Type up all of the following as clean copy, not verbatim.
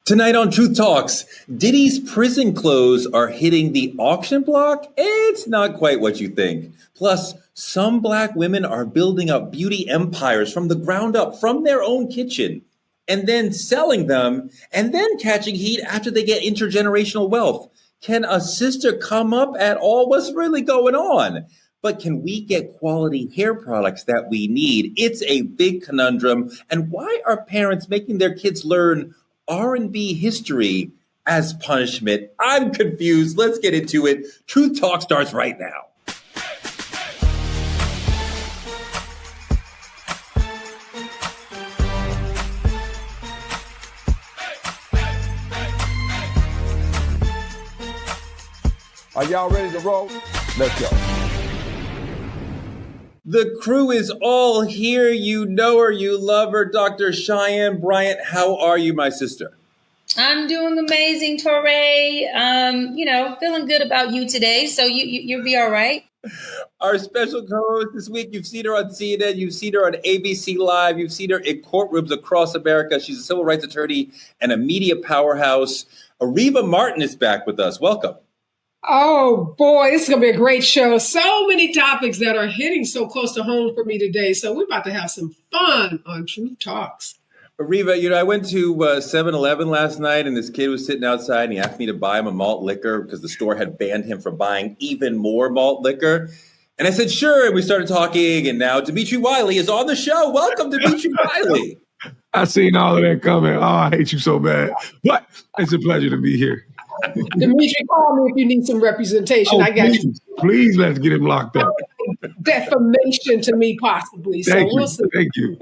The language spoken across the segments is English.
Tonight on Truth Talks, Diddy's prison clothes are hitting the auction block. It's not quite what you think. Plus, some black women are building up beauty empires from the ground up, from their own kitchen, and then selling them, and then catching heat after they get intergenerational wealth. Can a sister come up at all? What's really going on? But can we get quality hair products that we need? It's a big conundrum. And why are parents making their kids learn R&B history as punishment? I'm confused. Let's get into it. Truth Talk starts right now. Are y'all ready to roll? Let's go. The crew is all here. You know her, you love her. Dr. Cheyenne Bryant, how are you, my sister? I'm doing amazing, Torrey. Feeling good about you today. So you'll be all right. Our special co-host this week, you've seen her on CNN, you've seen her on ABC Live, you've seen her in courtrooms across America. She's a civil rights attorney and a media powerhouse. Ariva Martin is back with us. Welcome. Oh boy, this is going to be a great show. So many topics that are hitting so close to home for me today. So we're about to have some fun on Truth Talks. Ariva, I went to 7-Eleven last night and this kid was sitting outside and he asked me to buy him a malt liquor because the store had banned him from buying even more malt liquor. And I said, sure. And we started talking. And now Dimitri Wiley is on the show. Welcome, Dimitri Wiley. I seen all of that coming. Oh, I hate you so bad. But it's a pleasure to be here. Dimitri, call me if you need some representation. I got you. Please let's get him locked up. Defamation to me, possibly. So we'll see. Thank you.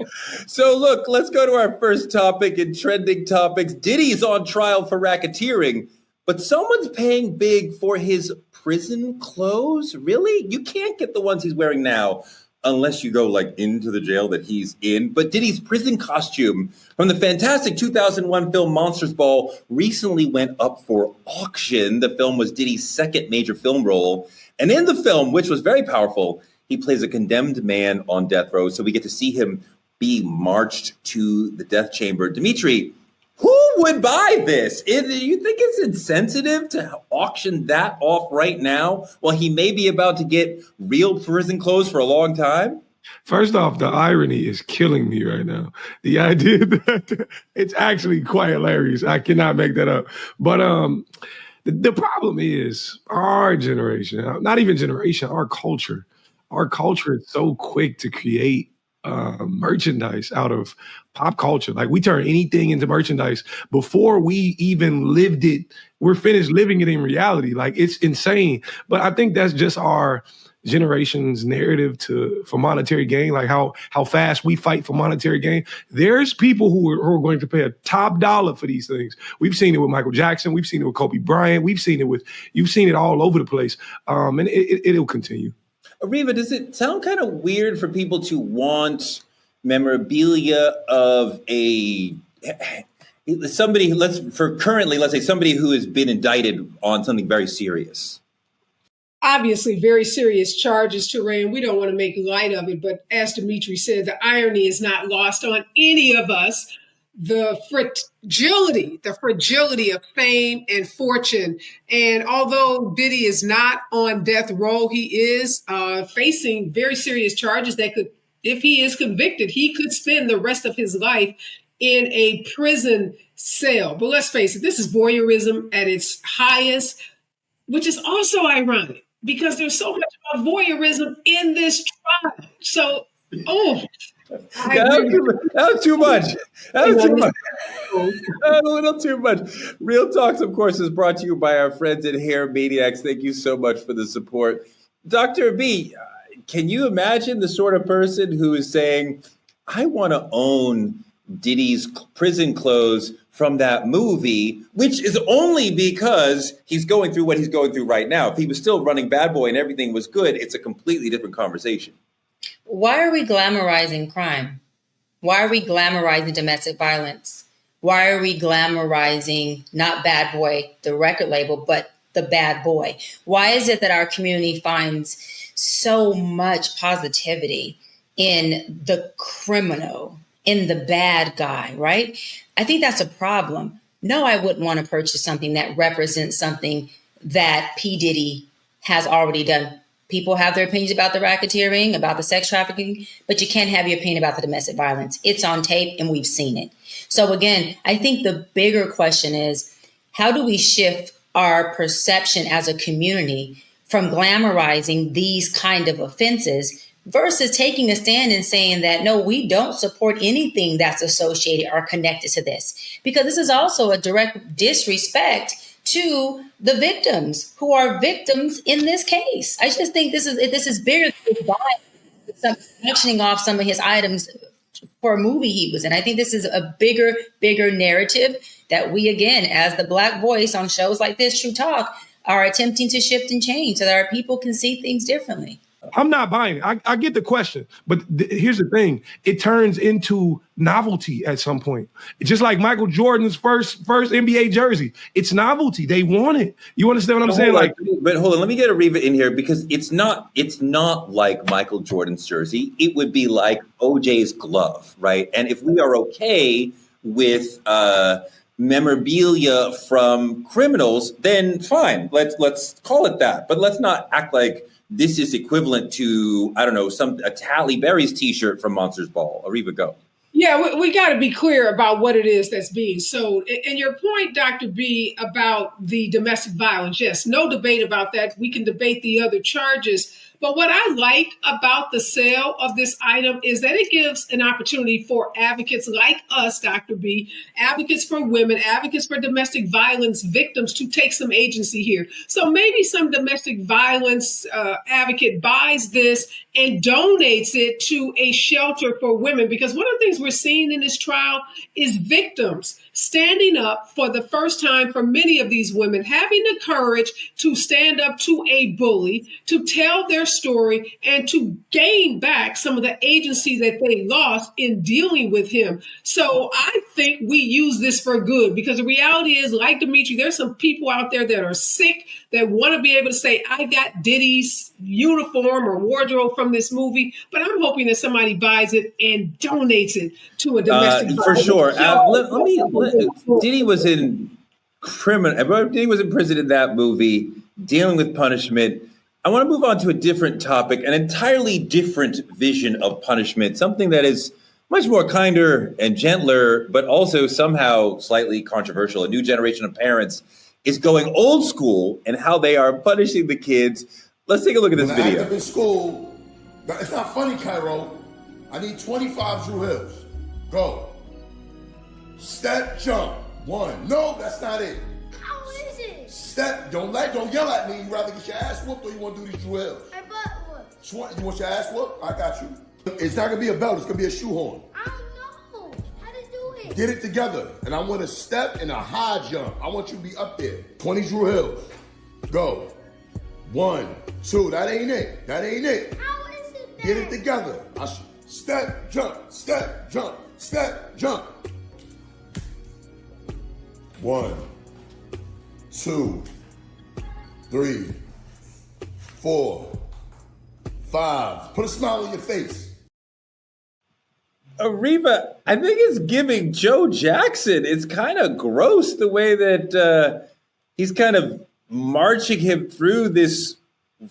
So look, let's go to our first topic in trending topics. Diddy's on trial for racketeering, but someone's paying big for his prison clothes? Really? You can't get the ones he's wearing now unless you go into the jail that he's in. But Diddy's prison costume from the fantastic 2001 film Monsters Ball recently went up for auction. The film was Diddy's second major film role. And in the film, which was very powerful, he plays a condemned man on death row. So we get to see him be marched to the death chamber. Dimitri, who would buy this? Do you think it's insensitive to auction that off right now while he may be about to get real prison clothes for a long time? First off, the irony is killing me right now. The idea that it's actually quite hilarious. I cannot make that up. But the problem is our generation, not even generation, our culture. Our culture is so quick to create merchandise out of pop culture. We turn anything into merchandise before we even lived it. We're finished living it in reality. It's insane. But I think that's just our generation's narrative for monetary gain, how fast we fight for monetary gain. There's people who are going to pay a top dollar for these things. We've seen it with Michael Jackson. We've seen it with Kobe Bryant. You've seen it all over the place. And it'll continue. Ariva, does it sound kind of weird for people to want memorabilia of somebody, let's say somebody who has been indicted on something very serious? Obviously, very serious charges, Torrey, and we don't want to make light of it. But as Dimitri said, the irony is not lost on any of us. The fragility of fame and fortune. And although Diddy is not on death row, he is facing very serious charges that could, if he is convicted, he could spend the rest of his life in a prison cell. But let's face it, this is voyeurism at its highest, which is also ironic because there's so much about voyeurism in this trial. So, that was too much. That was too much. A little too much. Real Talks, of course, is brought to you by our friends at Hair Maniacs. Thank you so much for the support. Dr. B, can you imagine the sort of person who is saying, I want to own Diddy's prison clothes from that movie, which is only because he's going through what he's going through right now. If he was still running Bad Boy and everything was good, it's a completely different conversation. Why are we glamorizing crime? Why are we glamorizing domestic violence? Why are we glamorizing not Bad Boy, the record label, but the bad boy? Why is it that our community finds so much positivity in the criminal, in the bad guy, right? I think that's a problem. No, I wouldn't want to purchase something that represents something that P. Diddy has already done. People have their opinions about the racketeering, about the sex trafficking, but you can't have your opinion about the domestic violence. It's on tape and we've seen it. So again, I think the bigger question is, how do we shift our perception as a community from glamorizing these kind of offenses versus taking a stand and saying that, no, we don't support anything that's associated or connected to this? Because this is also a direct disrespect to the victims who are victims in this case. I just think this is bigger than mentioning off some of his items for a movie he was in. I think this is a bigger narrative that we, again, as the Black voice on shows like this, True Talk, are attempting to shift and change so that our people can see things differently. I'm not buying it. I get the question, but here's the thing. It turns into novelty at some point. It's just like Michael Jordan's first NBA jersey. It's novelty. They want it. You understand what I'm saying? But hold on, let me get Ariva in here because it's not like Michael Jordan's jersey. It would be like OJ's glove, right? And if we are okay with memorabilia from criminals, then fine. Let's call it that. But let's not act like this is equivalent to, I don't know, a Tally Berry's T-shirt from Monsters Ball. Ariva, go. Yeah, we got to be clear about what it is that's being sold. And your point, Dr. B, about the domestic violence, yes, no debate about that. We can debate the other charges. But what I like about the sale of this item is that it gives an opportunity for advocates like us, Dr. B, advocates for women, advocates for domestic violence victims to take some agency here. So maybe some domestic violence advocate buys this and donates it to a shelter for women. Because one of the things we're seeing in this trial is victims standing up for the first time for many of these women, having the courage to stand up to a bully, to tell their story, and to gain back some of the agency that they lost in dealing with him. So I think we use this for good, because the reality is, like Dimitri, there's some people out there that are sick, that want to be able to say, I got Diddy's uniform or wardrobe from this movie, but I'm hoping that somebody buys it and donates it to a domestic for sure. Diddy was in Diddy was in prison in that movie, dealing with punishment. I want to move on to a different topic, an entirely different vision of punishment, something that is much more kinder and gentler, but also somehow slightly controversial. A new generation of parents is going old school in how they are punishing the kids. Let's take a look at this video. I act up in school, it's not funny, Cairo. I need 25 Drew Hills. Go. Step, jump. 1. No, that's not it. How is it? Step, don't yell at me. You rather get your ass whooped or you want to do these Drew Hills? My butt whooped. You want your ass whooped? I got you. It's not going to be a belt. It's going to be a shoehorn. I don't know how to do it. Get it together. And I want a step and a high jump. I want you to be up there. 20 Drew Hills. Go. 1, 2. That ain't it. That ain't it. How is it that? Get it together. Step, jump, step, jump, step, jump. 1, 2, 3, 4, 5. Put a smile on your face. Ariva, I think it's giving Joe Jackson. It's kind of gross the way that he's kind of marching him through this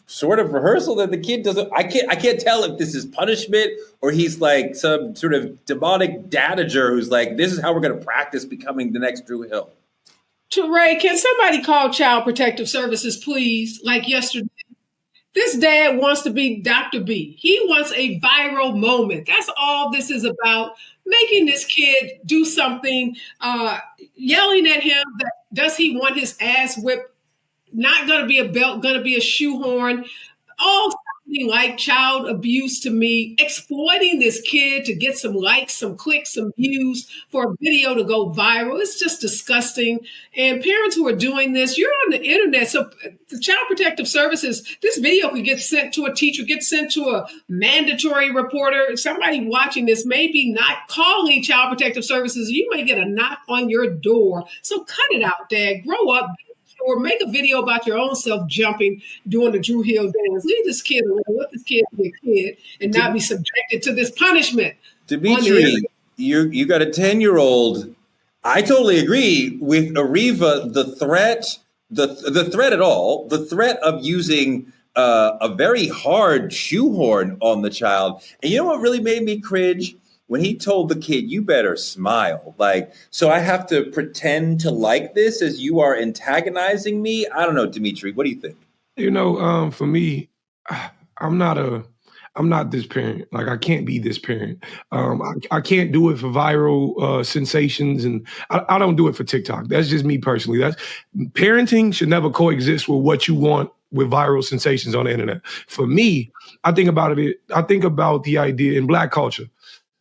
sort of rehearsal that the kid doesn't. I can't tell if this is punishment or he's like some sort of demonic dadager who's like, this is how we're going to practice becoming the next Drew Hill. Ray, can somebody call Child Protective Services, please? Like yesterday. This dad wants to be Dr. B. He wants a viral moment. That's all this is about. Making this kid do something, yelling at him. Does he want his ass whipped? Not going to be a belt, going to be a shoehorn. All something like child abuse to me. Exploiting this kid to get some likes, some clicks, some views for a video to go viral. It's just disgusting. And parents who are doing this, you're on the internet. So the Child Protective Services, this video could get sent to a teacher, get sent to a mandatory reporter. Somebody watching this may be not calling Child Protective Services. You may get a knock on your door. So cut it out, Dad. Grow up. Or make a video about your own self jumping, doing the Drew Hill dance. Leave this kid alone. Let this kid be a kid and not be subjected to this punishment. Dimitri, you got a 10-year-old I totally agree with Ariva. The threat at all, the threat of using a very hard shoehorn on the child. And you know what really made me cringe? When he told the kid, "You better smile." Like, so I have to pretend to like this as you are antagonizing me. I don't know, Dimitri. What do you think? For me, I'm not this parent. Like, I can't be this parent. I can't do it for viral sensations, and I don't do it for TikTok. That's just me personally. Parenting should never coexist with what you want with viral sensations on the internet. For me, I think about the idea in Black culture.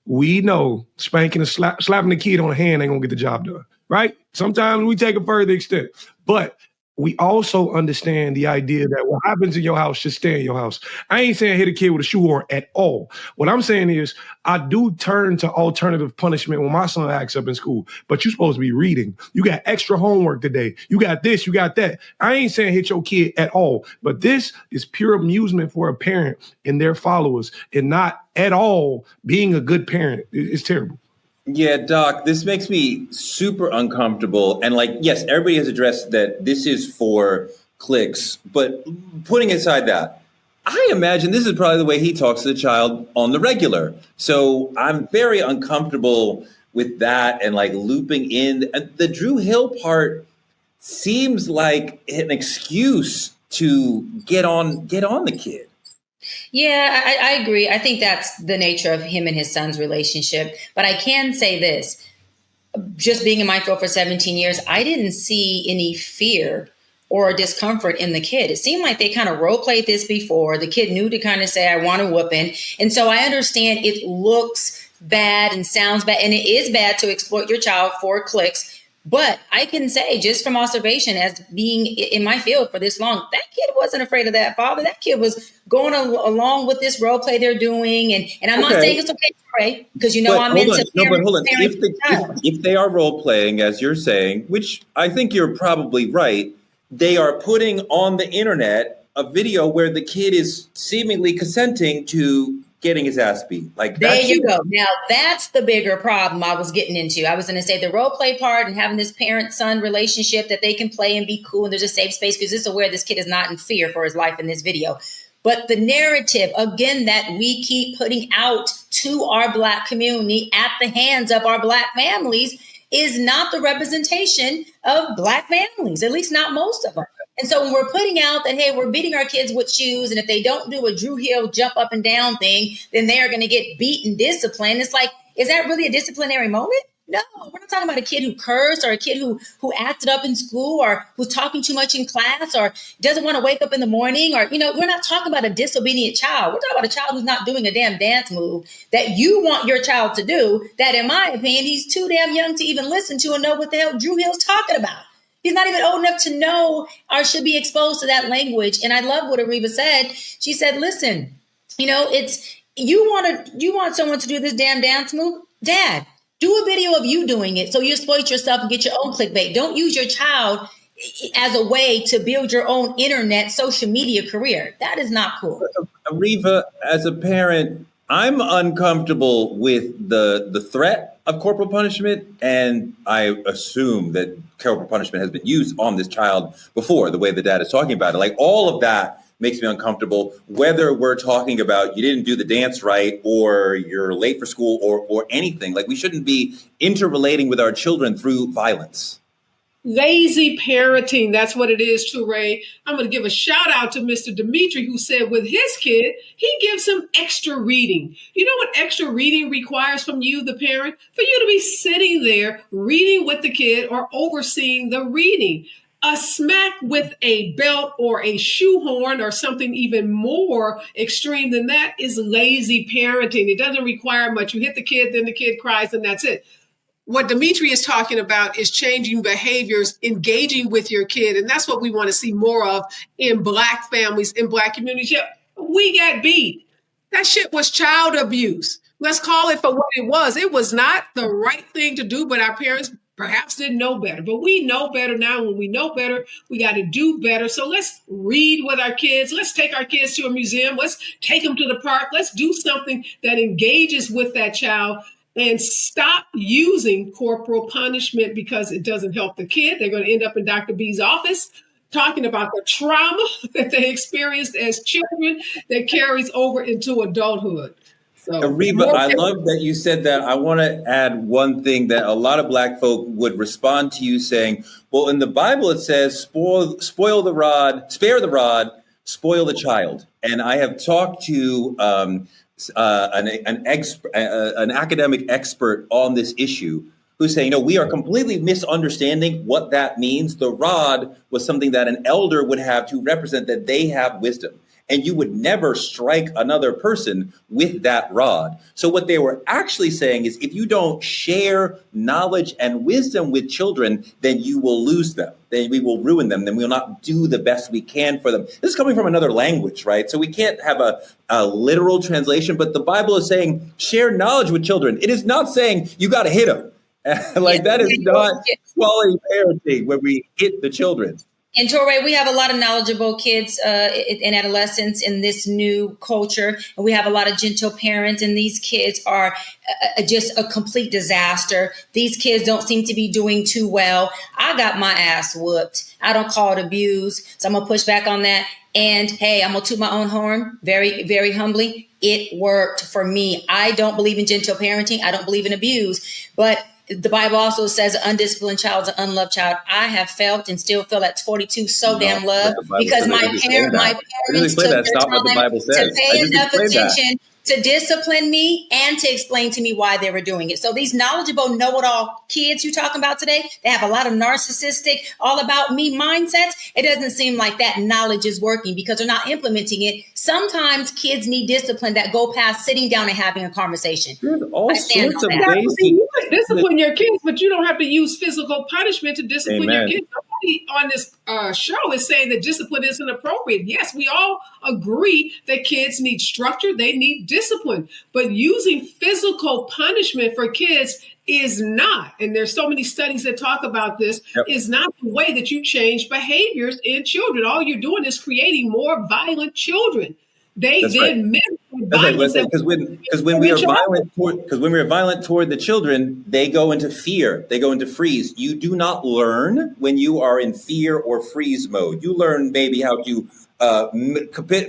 We know spanking and slapping the kid on the hand ain't gonna get the job done, right? Sometimes we take a further extent, but we also understand the idea that what happens in your house should stay in your house. I ain't saying hit a kid with a shoehorn at all. What I'm saying is I do turn to alternative punishment when my son acts up in school, but you're supposed to be reading. You got extra homework today. You got this, you got that. I ain't saying hit your kid at all, but this is pure amusement for a parent and their followers and not at all being a good parent. It's terrible. Yeah, Doc, this makes me super uncomfortable. And like, yes, everybody has addressed that this is for clicks, but putting aside that, I imagine this is probably the way he talks to the child on the regular. So I'm very uncomfortable with that and like looping in. The Drew Hill part seems like an excuse to get on the kid. Yeah, I agree. I think that's the nature of him and his son's relationship. But I can say this, just being in my field for 17 years, I didn't see any fear or discomfort in the kid. It seemed like they kind of role played this before. The kid knew to kind of say, I want a whooping. And so I understand it looks bad and sounds bad, and it is bad to exploit your child for clicks. But I can say, just from observation, as being in my field for this long, that kid wasn't afraid of that father. That kid was going along with this role play they're doing. And I'm not saying it's okay to pray, because I'm into hold on. If they are role playing, as you're saying, which I think you're probably right, they are putting on the internet a video where the kid is seemingly consenting to getting his ass beat. Like, there you go. Now that's the bigger problem I was getting into. I was going to say the role play part and having this parent-son relationship that they can play and be cool, and there's a safe space because it's aware this kid is not in fear for his life in this video. But the narrative, again, that we keep putting out to our Black community at the hands of our Black families is not the representation of Black families, at least not most of them. And so when we're putting out that, hey, we're beating our kids with shoes, and if they don't do a Drew Hill jump up and down thing, then they are going to get beat and disciplined. It's like, is that really a disciplinary moment? No, we're not talking about a kid who cursed or a kid who acted up in school or who's talking too much in class or doesn't want to wake up in the morning, or, we're not talking about a disobedient child. We're talking about a child who's not doing a damn dance move that you want your child to do, that, in my opinion, he's too damn young to even listen to and know what the hell Drew Hill's talking about. He's not even old enough to know or should be exposed to that language. And I love what Ariva said. She said, listen, it's you want someone to do this damn dance move? Dad, do a video of you doing it so you exploit yourself and get your own clickbait. Don't use your child as a way to build your own internet social media career. That is not cool. Ariva, as a parent, I'm uncomfortable with the threat of corporal punishment, and I assume that corporal punishment has been used on this child before, the way the dad is talking about it. Like, all of that makes me uncomfortable, whether we're talking about you didn't do the dance right or you're late for school or anything. Like, we shouldn't be interrelating with our children through violence. Lazy parenting, that's what it is, Touré. I'm going to give a shout out to Mr. Dimitri, who said with his kid, he gives him extra reading. You know what extra reading requires from you, the parent? For you to be sitting there reading with the kid or overseeing the reading. A smack with a belt or a shoehorn or something even more extreme than that is lazy parenting. It doesn't require much. You hit the kid, then the kid cries, and that's it. What Dimitri is talking about is changing behaviors, engaging with your kid. And that's what we want to see more of in Black families, in Black communities. Yeah, we got beat. That shit was child abuse. Let's call it for what it was. It was not the right thing to do, but our parents perhaps didn't know better. But we know better now. When we know better, we got to do better. So let's read with our kids. Let's take our kids to a museum. Let's take them to the park. Let's do something that engages with that child. and stop using corporal punishment because it doesn't help the kid. They're going to end up in Dr. B's office talking about the trauma that they experienced as children that carries over into adulthood. So, Reba, I love that you said that. I want to add one thing that a lot of Black folk would respond to you saying, well, in the Bible, it says, spoil the rod, spare the rod, spoil the child. And I have talked to an academic expert on this issue who's saying, we are completely misunderstanding what that means. The rod was something that an elder would have to represent that they have wisdom. And you would never strike another person with that rod. So what they were actually saying is if you don't share knowledge and wisdom with children, then you will lose them. Then we will ruin them. Then we will not do the best we can for them. This is coming from another language, right? So we can't have a literal translation, but the Bible is saying share knowledge with children. It is not saying you got to hit them. That is not quality parenting when we hit the children. And Torre, we have a lot of knowledgeable kids and adolescents in this new culture. And we have a lot of gentle parents, and these kids are just a complete disaster. These kids don't seem to be doing too well. I got my ass whooped. I don't call it abuse. So I'm going to push back on that. And hey, I'm going to toot my own horn very, very humbly. It worked for me. I don't believe in gentle parenting. I don't believe in abuse. But the Bible also says an undisciplined child is an unloved child. I have felt and still feel at 42 damn loved because my parents took their time to pay enough attention to discipline me and to explain to me why they were doing it. So these knowledgeable, know-it-all kids you're talking about today, they have a lot of narcissistic, all about me mindsets. It doesn't seem like that knowledge is working because they're not implementing it. Sometimes kids need discipline that go past sitting down and having a conversation. There's all sorts of ways you can discipline your kids, but you don't have to use physical punishment to discipline your kids. Nobody on this show is saying that discipline isn't appropriate. Yes, we all agree that kids need structure, they need discipline, but using physical punishment for kids is not, and there's so many studies that talk about this, is not the way that you change behaviors in children. All you're doing is creating more violent children. They then violence because when we are violent toward the children, they go into fear, they go into freeze. You do not learn when you are in fear or freeze mode. You learn maybe how to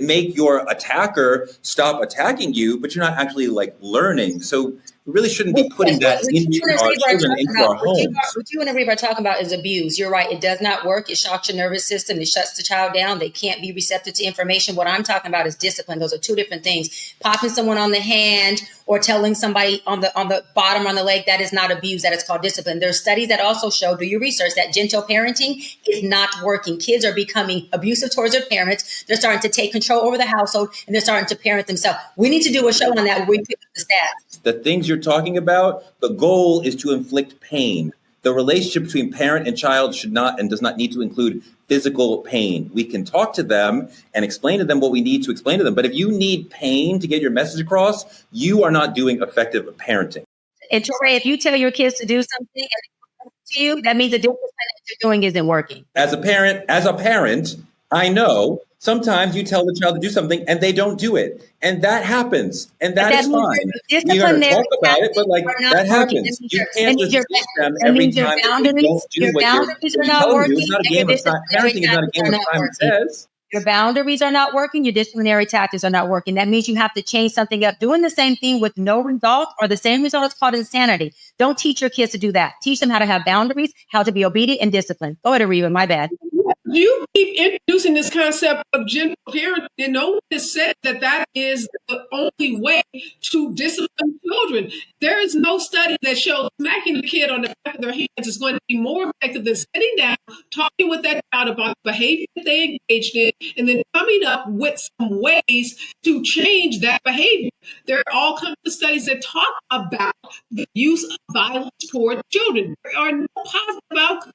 make your attacker stop attacking you, but you're not actually learning. So we really shouldn't be putting that into our children, into our homes. What you and Reba are talking about is abuse. You're right. It does not work. It shocks your nervous system. It shuts the child down. They can't be receptive to information. What I'm talking about is discipline. Those are two different things. Popping someone on the hand or telling somebody on the bottom on the leg, that is not abuse. That is called discipline. There's studies that also show, do your research, that gentle parenting is not working. Kids are becoming abusive towards their parents. They're starting to take control over the household, and they're starting to parent themselves. We need to do a show on that where we pick up the stats. The things you're talking about, the goal is to inflict pain. The relationship between parent and child should not and does not need to include physical pain. We can talk to them and explain to them what we need to explain to them. But if you need pain to get your message across, you are not doing effective parenting. And Torre, if you tell your kids to do something and to you, that means the discipline that you're doing isn't working. As a parent, I know sometimes you tell the child to do something and they don't do it. And that happens. And that is fine. We are going to talk about it, but that happens. You can't just teach them every time that you don't do what you're telling you. It's not a game of parenting. It's not a game of time it says. Your boundaries are not working. Your disciplinary tactics are not working. That means you have to change something up. Doing the same thing with no result or the same result is called insanity. Don't teach your kids to do that. Teach them how to have boundaries, how to be obedient and disciplined. Go ahead, Reba. My bad. You keep introducing this concept of gentle parenting, and no one has said that is the only way to discipline children. There is no study that shows smacking the kid on the back of their hands is going to be more effective than sitting down, talking with that child about the behavior that they engaged in, and then coming up with some ways to change that behavior. There are all kinds of studies that talk about the use of violence toward children. There are no positive outcomes.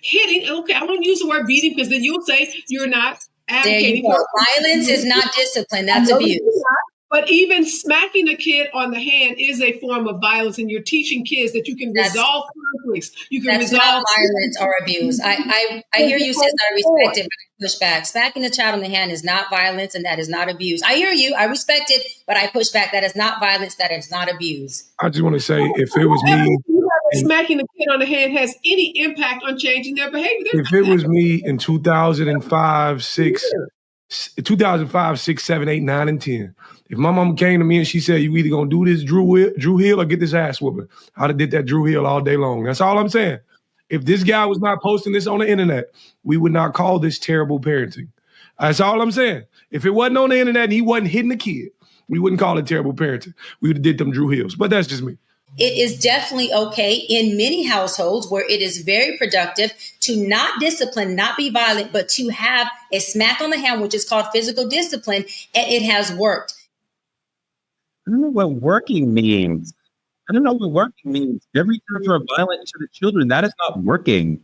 Hitting, okay, I won't use the word beating because then you'll say you're not advocating for violence is not discipline, that's abuse. But even smacking a kid on the hand is a form of violence, and you're teaching kids that you can resolve conflicts. You can That's not resolve violence or abuse. I hear you, sis. I respect it, but I push back. Smacking a child on the hand is not violence, and that is not abuse. I hear you. I respect it, but I push back. That is not violence. That is not abuse. I just want to say, if it was me, smacking the kid on the hand has any impact on changing their behavior. If it was me in 2005, 6, 7, 8, 9, and 10, if my mom came to me and she said, you either gonna do this Drew Hill or get this ass whooping, I'd have did that Drew Hill all day long. That's all I'm saying. If this guy was not posting this on the internet, we would not call this terrible parenting. That's all I'm saying. If it wasn't on the internet and he wasn't hitting the kid, we wouldn't call it terrible parenting. We would have did them Drew Hills, but that's just me. It is definitely okay in many households where it is very productive to not discipline, not be violent, but to have a smack on the hand, which is called physical discipline, and it has worked. I don't know what working means. Every time you are violent to the children, that is not working.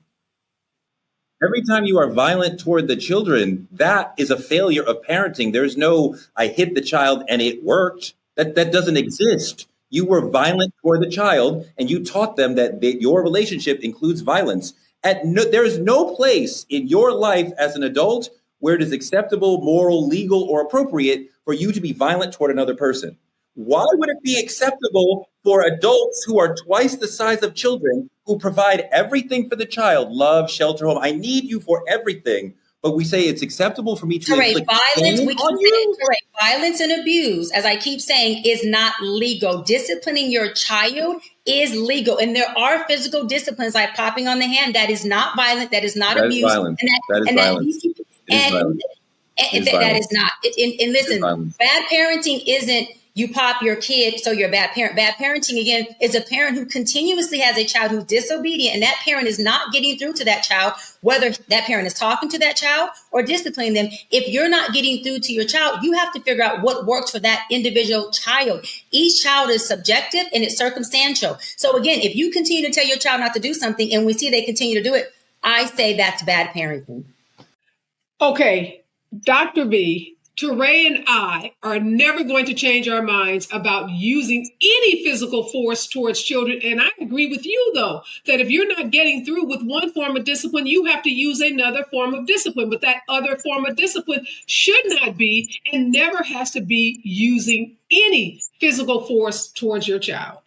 Every time you are violent toward the children, that is a failure of parenting. There's no, I hit the child and it worked. That doesn't exist. You were violent toward the child, and you taught them that your relationship includes violence. There is no place in your life as an adult where it is acceptable, moral, legal, or appropriate for you to be violent toward another person. Why would it be acceptable for adults who are twice the size of children, who provide everything for the child, love, shelter, home? I need you for everything. But we say it's acceptable for me to inflict violence. We can say violence and abuse, as I keep saying, is not legal. Disciplining your child is legal, and there are physical disciplines like popping on the hand. That is not violent. That is not abuse. Violence. That is violence. That is not. And listen, bad parenting isn't you pop your kid, so you're a bad parent. Bad parenting, again, is a parent who continuously has a child who's disobedient, and that parent is not getting through to that child, whether that parent is talking to that child or disciplining them. If you're not getting through to your child, you have to figure out what works for that individual child. Each child is subjective and it's circumstantial. So again, if you continue to tell your child not to do something and we see they continue to do it, I say that's bad parenting. Okay, Dr. B, Teray and I are never going to change our minds about using any physical force towards children. And I agree with you, though, that if you're not getting through with one form of discipline, you have to use another form of discipline. But that other form of discipline should not be and never has to be using any physical force towards your child.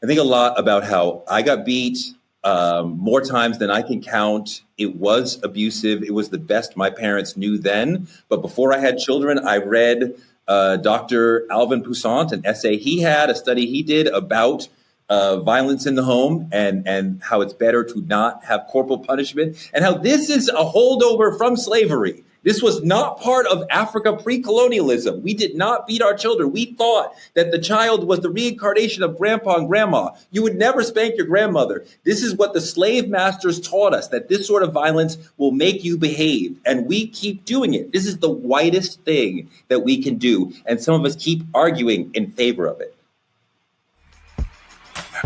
I think a lot about how I got beat more times than I can count. It was abusive. It was the best my parents knew then. But before I had children, I read Dr. Alvin Poussant, an essay he had, a study he did about violence in the home and how it's better to not have corporal punishment, and how this is a holdover from slavery. This was not part of Africa pre-colonialism. We did not beat our children. We thought that the child was the reincarnation of grandpa and grandma. You would never spank your grandmother. This is what the slave masters taught us, that this sort of violence will make you behave. And we keep doing it. This is the whitest thing that we can do. And some of us keep arguing in favor of it.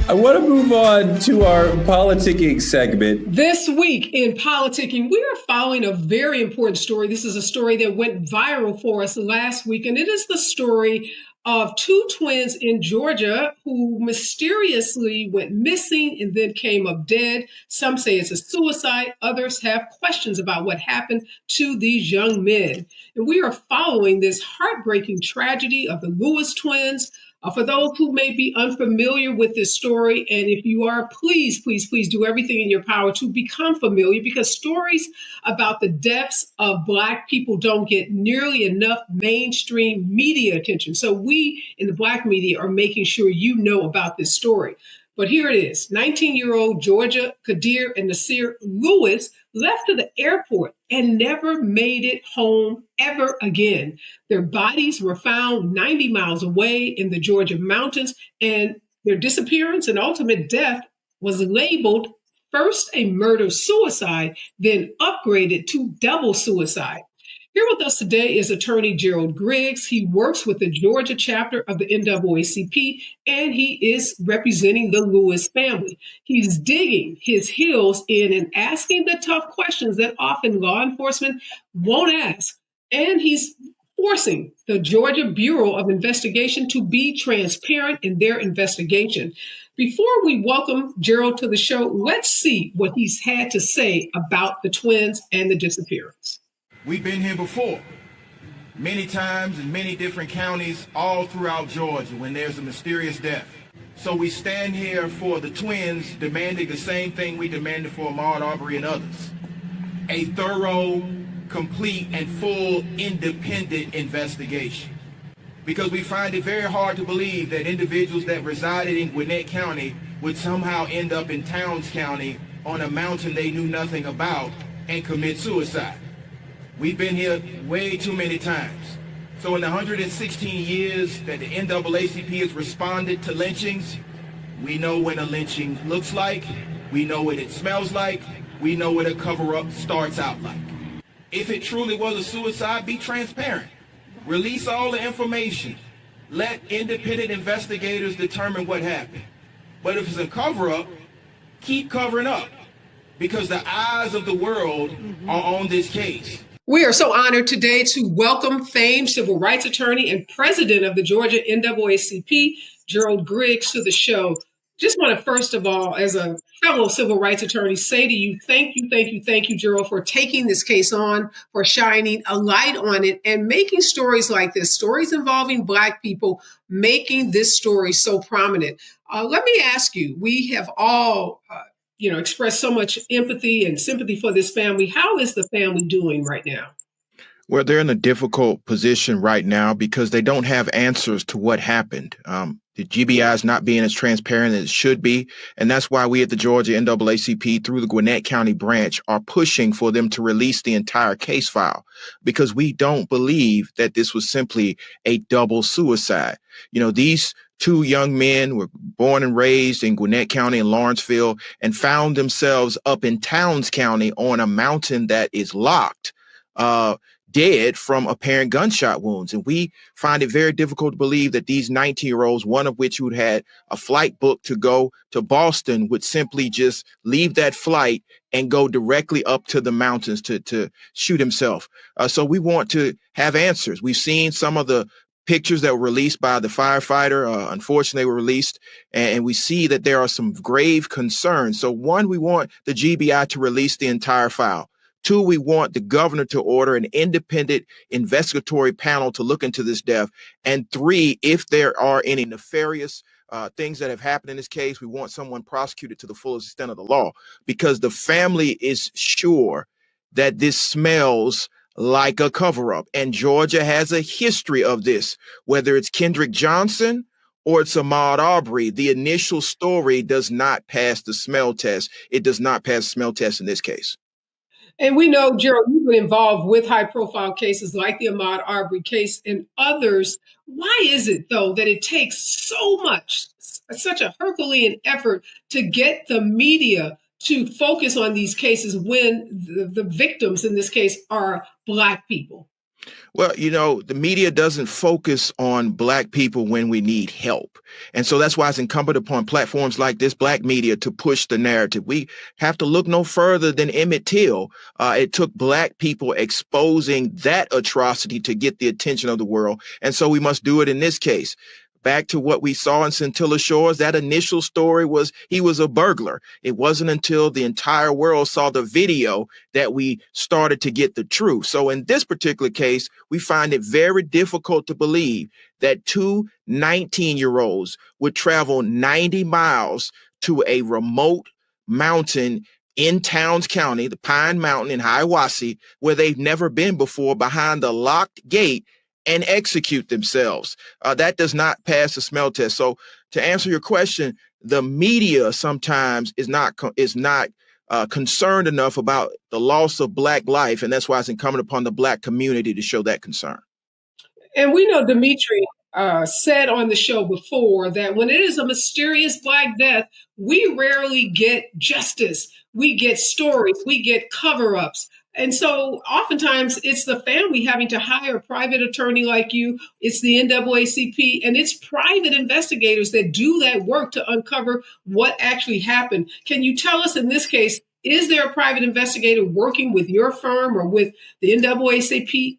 I want to move on to our politicking segment. This week in politicking, we are following a very important story. This is a story that went viral for us last week, and it is the story of two twins in Georgia who mysteriously went missing and then came up dead. Some say it's a suicide. Others have questions about what happened to these young men. And we are following this heartbreaking tragedy of the Lewis twins. For those who may be unfamiliar with this story, and if you are, please, please, please do everything in your power to become familiar, because stories about the deaths of Black people don't get nearly enough mainstream media attention. So we in the Black media are making sure you know about this story. But here it is. 19-year-old Georgia Qaazir and Naadir Lewisr left to the airport and never made it home ever again. Their bodies were found 90 miles away in the Georgia mountains, and their disappearance and ultimate death was labeled first a murder-suicide, then upgraded to double suicide. Here with us today is attorney Gerald Griggs. He works with the Georgia chapter of the NAACP, and he is representing the Lewis family. He's digging his heels in and asking the tough questions that often law enforcement won't ask. And he's forcing the Georgia Bureau of Investigation to be transparent in their investigation. Before we welcome Gerald to the show, let's see what he's had to say about the twins and the disappearance. We've been here before, many times in many different counties all throughout Georgia when there's a mysterious death. So we stand here for the twins demanding the same thing we demanded for Ahmaud Arbery and others. A thorough, complete, and full independent investigation. Because we find it very hard to believe that individuals that resided in Gwinnett County would somehow end up in Towns County on a mountain they knew nothing about and commit suicide. We've been here way too many times. So in the 116 years that the NAACP has responded to lynchings, we know what a lynching looks like, we know what it smells like, we know what a cover-up starts out like. If it truly was a suicide, be transparent. Release all the information. Let independent investigators determine what happened. But if it's a cover-up, keep covering up, because the eyes of the world are on this case. We are so honored today to welcome famed civil rights attorney and president of the Georgia NAACP, Gerald Griggs, to the show. Just want to, first of all, as a fellow civil rights attorney, say to you, thank you, Gerald, for taking this case on, for shining a light on it, and making stories like this, stories involving Black people, making this story so prominent. Let me ask you, we have all expressed so much empathy and sympathy for this family. How is the family doing right now? Well, they're in a difficult position right now because they don't have answers to what happened. The GBI is not being as transparent as it should be. And that's why we at the Georgia NAACP through the Gwinnett County branch are pushing for them to release the entire case file, because we don't believe that this was simply a double suicide. These two young men were born and raised in Gwinnett County and Lawrenceville and found themselves up in Towns County on a mountain that is locked, dead from apparent gunshot wounds. And we find it very difficult to believe that these 19-year-olds, one of which who had a flight booked to go to Boston, would simply just leave that flight and go directly up to the mountains to shoot himself. So we want to have answers. We've seen some of the pictures that were released by the firefighter, unfortunately were released, and we see that there are some grave concerns. So one, we want the GBI to release the entire file. Two, we want the governor to order an independent investigatory panel to look into this death. And three, if there are any nefarious things that have happened in this case, we want someone prosecuted to the fullest extent of the law, because the family is sure that this smells like a cover-up. And Georgia has a history of this, whether it's Kendrick Johnson or it's Ahmaud Arbery. The initial story does not pass the smell test. It does not pass the smell test in this case. And we know, Gerald, you've been involved with high-profile cases like the Ahmaud Arbery case and others. Why is it, though, that it takes so much, such a Herculean effort to get the media to focus on these cases when the victims in this case are Black people? Well, the media doesn't focus on Black people when we need help. And so that's why it's incumbent upon platforms like this, Black media, to push the narrative. We have to look no further than Emmett Till. It took Black people exposing that atrocity to get the attention of the world. And so we must do it in this case. Back to what we saw in Scintilla Shores, that initial story was he was a burglar. It wasn't until the entire world saw the video that we started to get the truth. So in this particular case, we find it very difficult to believe that two 19-year-olds would travel 90 miles to a remote mountain in Towns County, the Pine Mountain in Hiawassee, where they've never been before, behind the locked gate, and execute themselves. That does not pass the smell test. So to answer your question, the media sometimes is not concerned enough about the loss of Black life. And that's why it's incumbent upon the Black community to show that concern. And we know Dimitri said on the show before that when it is a mysterious Black death, we rarely get justice. We get stories, we get cover-ups. And so oftentimes it's the family having to hire a private attorney like you. It's the NAACP and it's private investigators that do that work to uncover what actually happened. Can you tell us in this case, Is there a private investigator working with your firm or with the NAACP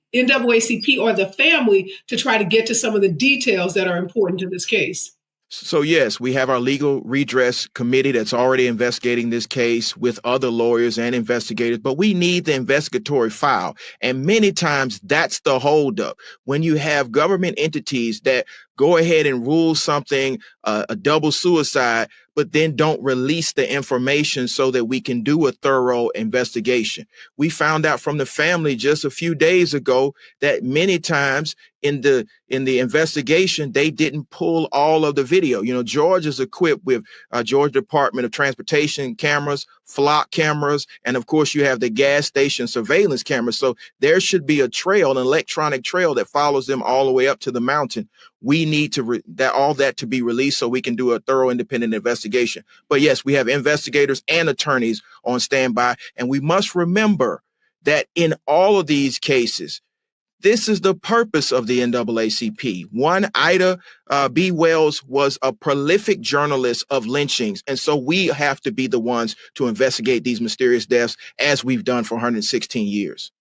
or the family to try to get to some of the details that are important to this case? So, yes, we have our legal redress committee that's already investigating this case with other lawyers and investigators, but we need the investigatory file. And many times that's the holdup. When you have government entities that go ahead and rule something a double suicide, but then don't release the information so that we can do a thorough investigation. We found out from the family just a few days ago that many times in the investigation, they didn't pull all of the video. You know, Georgia's equipped with Georgia Department of Transportation cameras, flock cameras, and of course you have the gas station surveillance cameras. So there should be a trail, an electronic trail that follows them all the way up to the mountain. We need to all that to be released so we can do a thorough independent investigation. But yes, we have investigators and attorneys on standby. And we must remember that in all of these cases, this is the purpose of the NAACP. One, Ida B. Wells was a prolific journalist of lynchings. And so we have to be the ones to investigate these mysterious deaths as we've done for 116 years.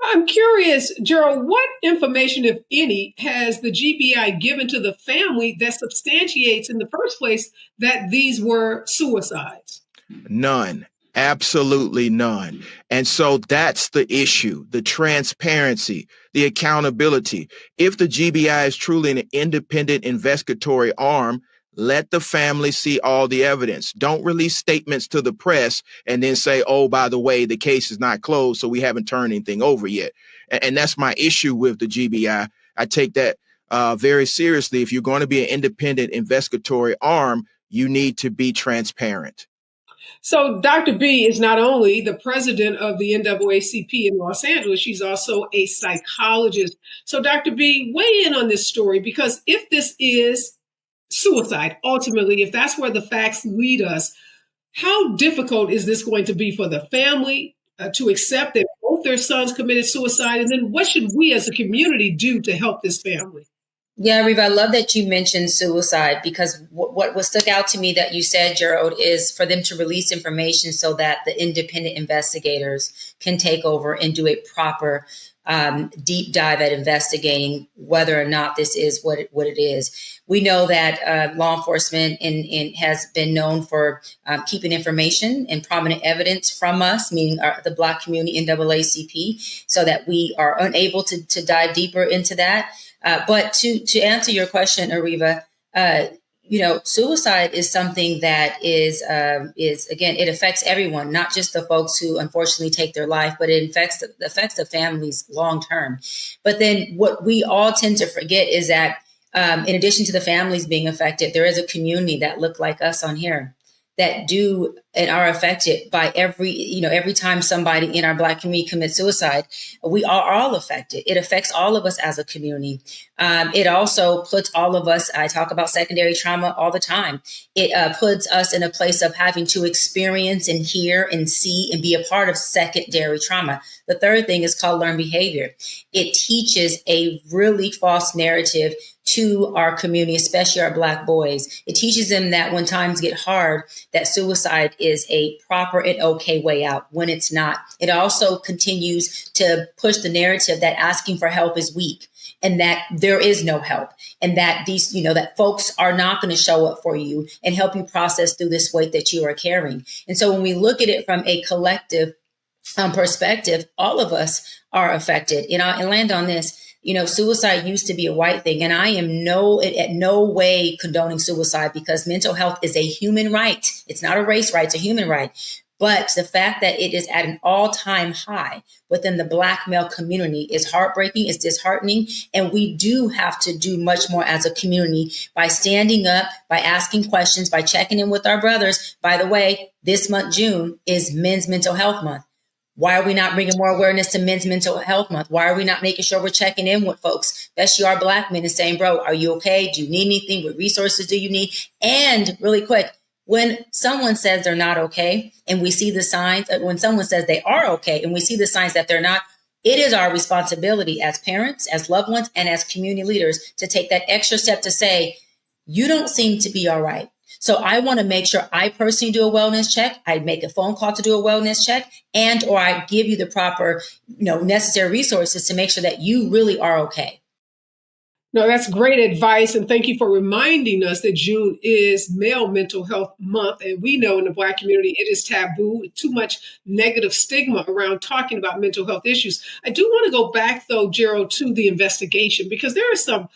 I'm curious, Gerald, what information, if any, has the GBI given to the family that substantiates in the first place that these were suicides? None. Absolutely none. And so that's the issue, the transparency, the accountability. If the GBI is truly an independent investigatory arm, let the family see all the evidence. Don't release statements to the press and then say, oh, by the way, the case is not closed, so we haven't turned anything over yet. And that's my issue with the GBI. I take that very seriously. If you're going to be an independent investigatory arm, you need to be transparent. So Dr. B is not only the president of the NAACP in Los Angeles, she's also a psychologist. So Dr. B, weigh in on this story, because if this is suicide, ultimately, if that's where the facts lead us, how difficult is this going to be for the family to accept that both their sons committed suicide? And then what should we as a community do to help this family? Yeah, Reva, I love that you mentioned suicide, because what stuck out to me that you said, Gerald, is for them to release information so that the independent investigators can take over and do a proper deep dive at investigating whether or not this is what it is. We know that law enforcement has been known for keeping information and prominent evidence from us, meaning the Black community, NAACP, so that we are unable to dive deeper into that. But to answer your question, Ariva, suicide is something that is again, it affects everyone, not just the folks who unfortunately take their life, but it affects the families long term. But then what we all tend to forget is that in addition to the families being affected, there is a community that look like us on here that do and are affected by every time somebody in our Black community commits suicide. We are all affected. It affects all of us as a community. It also puts all of us, I talk about secondary trauma all the time. It puts us in a place of having to experience and hear and see and be a part of secondary trauma. The third thing is called learned behavior. It teaches a really false narrative to our community, especially our Black boys. It teaches them that when times get hard, that suicide is a proper and okay way out, when it's not. It also continues to push the narrative that asking for help is weak, and that there is no help, and that that folks are not going to show up for you and help you process through this weight that you are carrying. And so when we look at it from a collective perspective, all of us are affected. And land on this. Suicide used to be a white thing, and I am at no way condoning suicide, because mental health is a human right. It's not a race right, it's a human right. But the fact that it is at an all-time high within the Black male community is heartbreaking, it's disheartening, and we do have to do much more as a community by standing up, by asking questions, by checking in with our brothers. By the way, this month, June, is Men's Mental Health Month. Why are we not bringing more awareness to Men's Mental Health Month? Why are we not making sure we're checking in with folks, especially our Black men, and saying, bro, are you okay? Do you need anything? What resources do you need? And really quick, when someone says they're not okay and we see the signs, when someone says they are okay and we see the signs that they're not, it is our responsibility as parents, as loved ones, and as community leaders to take that extra step to say, you don't seem to be all right. So I want to make sure I personally do a wellness check. I make a phone call to do a wellness check, and or I give you the proper, necessary resources to make sure that you really are okay. No, that's great advice. And thank you for reminding us that June is Male Mental Health Month. And we know in the Black community, it is taboo, too much negative stigma around talking about mental health issues. I do want to go back, though, Gerald, to the investigation, because there is some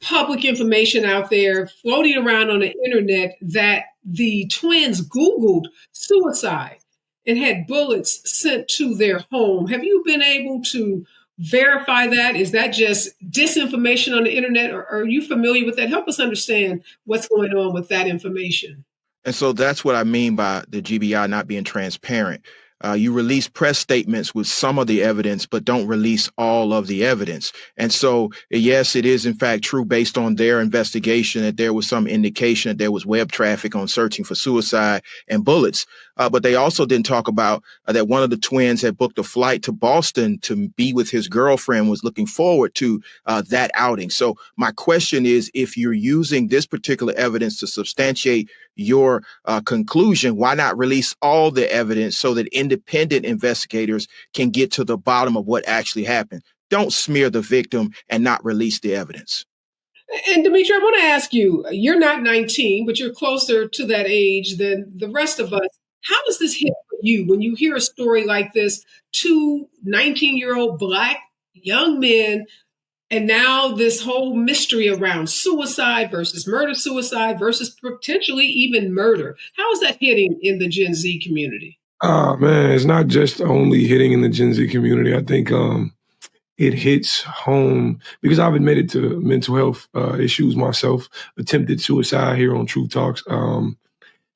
public information out there floating around on the internet that the twins Googled suicide and had bullets sent to their home. Have you been able to verify that? Is that just disinformation on the internet, or are you familiar with that? Help us understand what's going on with that information. And so that's what I mean by the GBI not being transparent. You release press statements with some of the evidence, but don't release all of the evidence. And so, yes, it is in fact true based on their investigation that there was some indication that there was web traffic on searching for suicide and bullets. But they also didn't talk about that one of the twins had booked a flight to Boston to be with his girlfriend, was looking forward to that outing. So my question is, if you're using this particular evidence to substantiate your conclusion, why not release all the evidence so that independent investigators can get to the bottom of what actually happened? Don't smear the victim and not release the evidence. And Dimitri, I want to ask you, you're not 19, but you're closer to that age than the rest of us. How does this hit for you when you hear a story like this? Two 19-year-old Black young men, and now this whole mystery around suicide versus murder-suicide versus potentially even murder. How is that hitting in the Gen Z community? Oh, man, it's not just only hitting in the Gen Z community. I think it hits home because I've admitted to mental health issues myself, attempted suicide here on Truth Talks.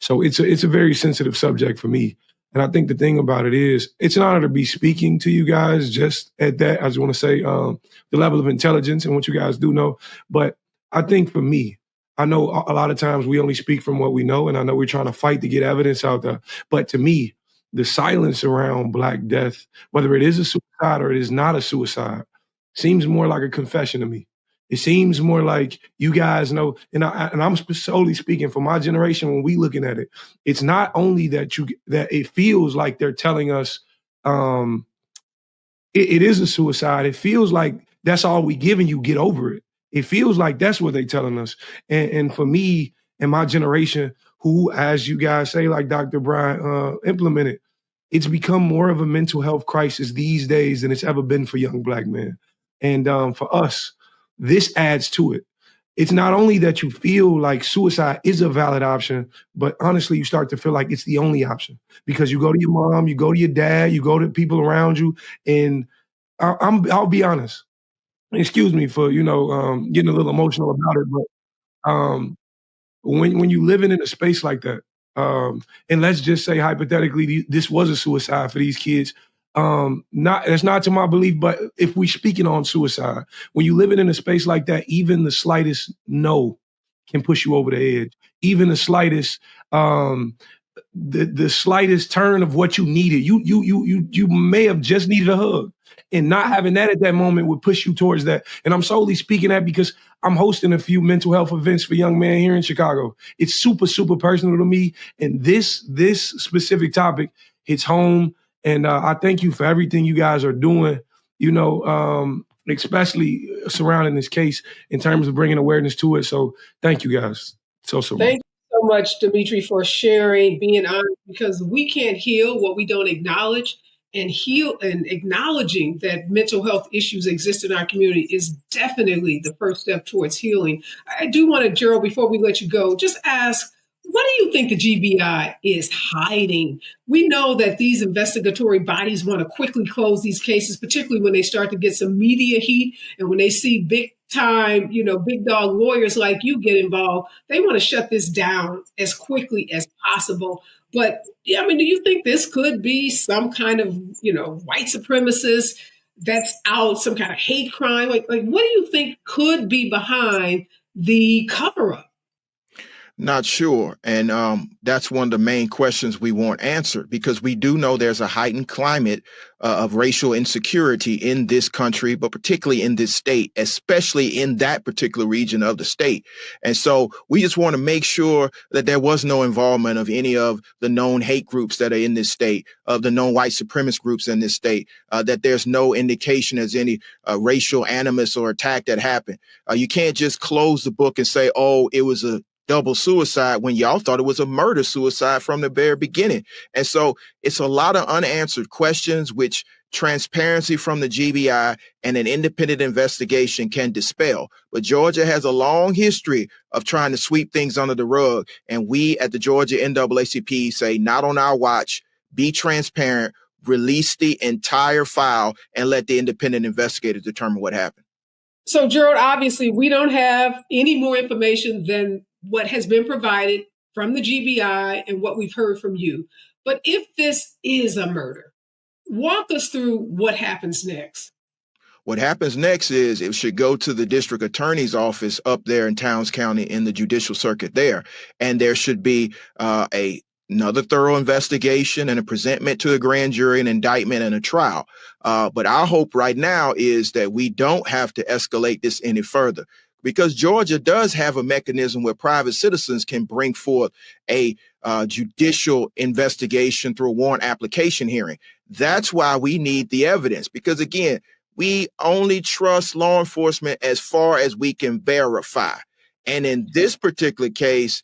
So it's a very sensitive subject for me. And I think the thing about it is, it's an honor to be speaking to you guys. Just at that, I just want to say the level of intelligence and what you guys do know. But I think for me, I know a lot of times we only speak from what we know, and I know we're trying to fight to get evidence out there. But to me, the silence around Black death, whether it is a suicide or it is not a suicide, seems more like a confession to me. It seems more like you guys know, and I'm solely speaking for my generation. When we looking at it, it's not only that it feels like they're telling us it is a suicide. It feels like that's all we giving you. Get over it. It feels like that's what they're telling us. And for me and my generation, who, as you guys say, like Dr. Brian implemented, it's become more of a mental health crisis these days than it's ever been for young Black men. And for us, this adds to it. It's not only that you feel like suicide is a valid option, but honestly, you start to feel like it's the only option because you go to your mom, you go to your dad, you go to people around you. And I'll be honest. Excuse me for, getting a little emotional about it, but when you living in a space like that, and let's just say hypothetically, this was a suicide for these kids. That's not to my belief, but if we speaking on suicide, when you living in a space like that, even the slightest no can push you over the edge. Even the slightest, the slightest turn of what you needed. You may have just needed a hug, and not having that at that moment would push you towards that. And I'm solely speaking that because I'm hosting a few mental health events for young men here in Chicago. It's super, super personal to me. And this specific topic hits home. And I thank you for everything you guys are doing, especially surrounding this case in terms of bringing awareness to it. So thank you guys so much. Thank you so much, Dimitri, for sharing, being honest, because we can't heal what we don't acknowledge. And acknowledging that mental health issues exist in our community is definitely the first step towards healing. I do want to, Gerald, before we let you go, just ask, what do you think the GBI is hiding? We know that these investigatory bodies want to quickly close these cases, particularly when they start to get some media heat and when they see big time, big dog lawyers like you get involved. They want to shut this down as quickly as possible. But do you think this could be some kind of, white supremacist that's out, some kind of hate crime? Like what do you think could be behind the cover-up? Not sure. And that's one of the main questions we want answered, because we do know there's a heightened climate of racial insecurity in this country, but particularly in this state, especially in that particular region of the state. And so we just want to make sure that there was no involvement of any of the known hate groups that are in this state, of the known white supremacist groups in this state, that there's no indication as any racial animus or attack that happened. You can't just close the book and say, oh, it was a double suicide, when y'all thought it was a murder suicide from the very beginning. And so it's a lot of unanswered questions, which transparency from the GBI and an independent investigation can dispel. But Georgia has a long history of trying to sweep things under the rug. And we at the Georgia NAACP say, not on our watch, be transparent, release the entire file, and let the independent investigator determine what happened. So, Gerald, obviously, we don't have any more information than what has been provided from the GBI and what we've heard from you. But if this is a murder, walk us through what happens next. What happens next is it should go to the district attorney's office up there in Towns County in the judicial circuit there. And there should be another thorough investigation and a presentment to the grand jury, an indictment and a trial. But our hope right now is that we don't have to escalate this any further, because Georgia does have a mechanism where private citizens can bring forth a judicial investigation through a warrant application hearing. That's why we need the evidence, because, again, we only trust law enforcement as far as we can verify. And in this particular case,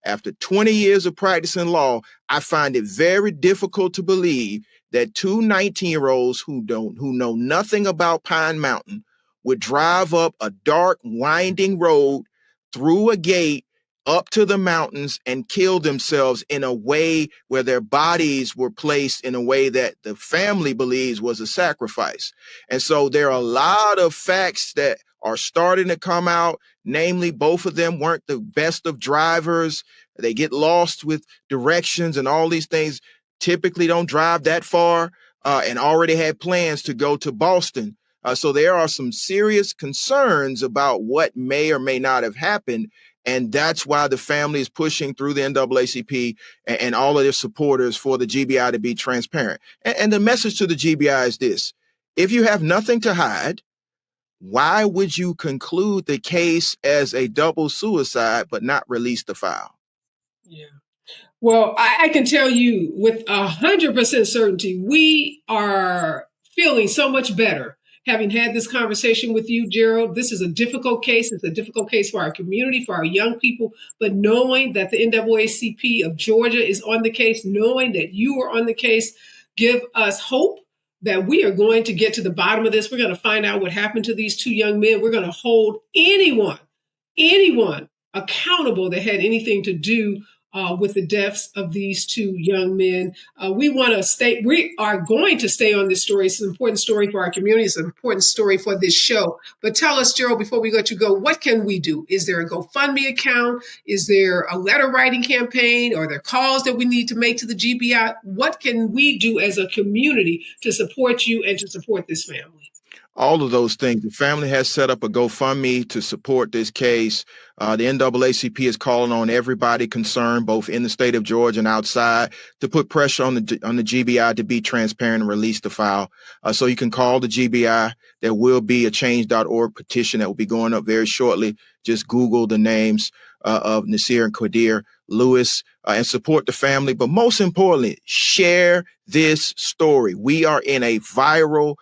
after 20 years of practicing law, I find it very difficult to believe that two 19-year-olds who know nothing about Pine Mountain would drive up a dark, winding road through a gate up to the mountains and kill themselves in a way where their bodies were placed in a way that the family believes was a sacrifice. And so there are a lot of facts that are starting to come out. Namely, both of them weren't the best of drivers. They get lost with directions and all these things, typically don't drive that far, and already had plans to go to Boston. So there are some serious concerns about what may or may not have happened. And that's why the family is pushing through the NAACP and all of their supporters for the GBI to be transparent. And the message to the GBI is this: if you have nothing to hide, why would you conclude the case as a double suicide but not release the file? Yeah. Well, I can tell you with 100% certainty, we are feeling so much better having had this conversation with you, Gerald. This is a difficult case. It's a difficult case for our community, for our young people. But knowing that the NAACP of Georgia is on the case, knowing that you are on the case, give us hope that we are going to get to the bottom of this. We're going to find out what happened to these two young men. We're going to hold anyone accountable that had anything to do with the deaths of these two young men. We are going to stay on this story. It's an important story for our community. It's an important story for this show. But tell us, Gerald, before we let you go, what can we do? Is there a GoFundMe account? Is there a letter writing campaign? Are there calls that we need to make to the GBI? What can we do as a community to support you and to support this family? All of those things. The family has set up a GoFundMe to support this case. The NAACP is calling on everybody concerned, both in the state of Georgia and outside, to put pressure on the GBI to be transparent and release the file. So you can call the GBI. There will be a change.org petition that will be going up very shortly. Just Google the names of Nasir and Qaazir Lewis and support the family. But most importantly, share this story. We are in a viral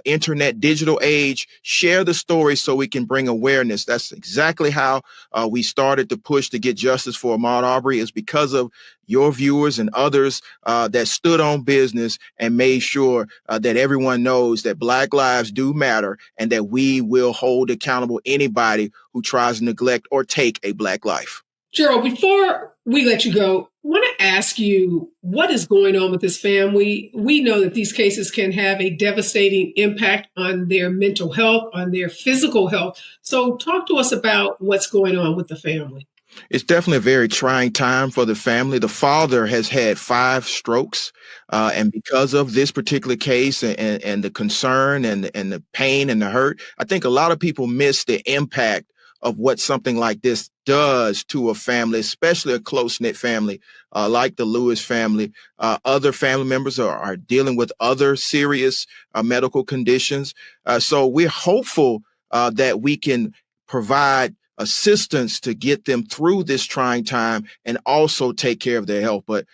internet digital age. Share the story so we can bring awareness. That's exactly how we started to push to get justice for Ahmaud Arbery, is because of your viewers and others that stood on business and made sure that everyone knows that Black lives do matter and that we will hold accountable anybody who tries to neglect or take a Black life. Gerald, before we let you go, I want to ask you what is going on with this family. We know that these cases can have a devastating impact on their mental health, on their physical health. So talk to us about what's going on with the family. It's definitely a very trying time for the family. The father has had 5 strokes. And because of this particular case and the concern and the pain and the hurt, I think a lot of people miss the impact of what something like this does to a family, especially a close-knit family like the Lewis family. Other family members are dealing with other serious medical conditions. So we're hopeful that we can provide assistance to get them through this trying time and also take care of their health. But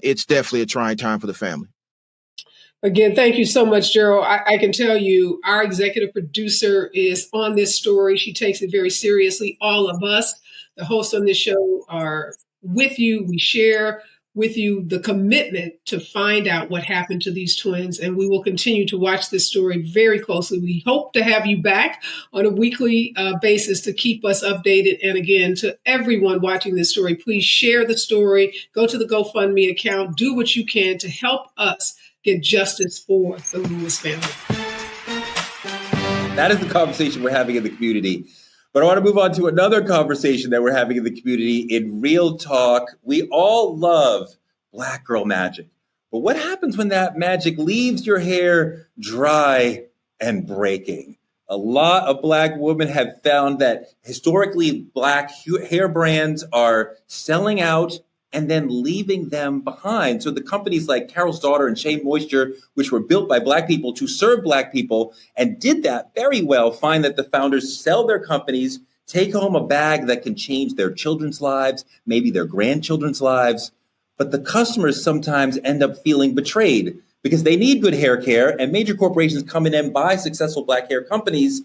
it's definitely a trying time for the family. Again, thank you so much, Gerald. I can tell you our executive producer is on this story. She takes it very seriously. All of us, the hosts on this show, are with you. We share with you the commitment to find out what happened to these twins, and we will continue to watch this story very closely. We hope to have you back on a weekly basis to keep us updated. And again, to everyone watching this story, please share the story, go to the GoFundMe account, do what you can to help us get justice for the Lewis family. That is the conversation we're having in the community. But I want to move on to another conversation that we're having in the community in Real Talk. We all love Black girl magic. But what happens when that magic leaves your hair dry and breaking? A lot of Black women have found that historically Black hair brands are selling out and then leaving them behind. So the companies like Carol's Daughter and Shea Moisture, which were built by Black people to serve Black people and did that very well, find that the founders sell their companies, take home a bag that can change their children's lives, maybe their grandchildren's lives. But the customers sometimes end up feeling betrayed because they need good hair care, and major corporations come in and buy successful Black hair companies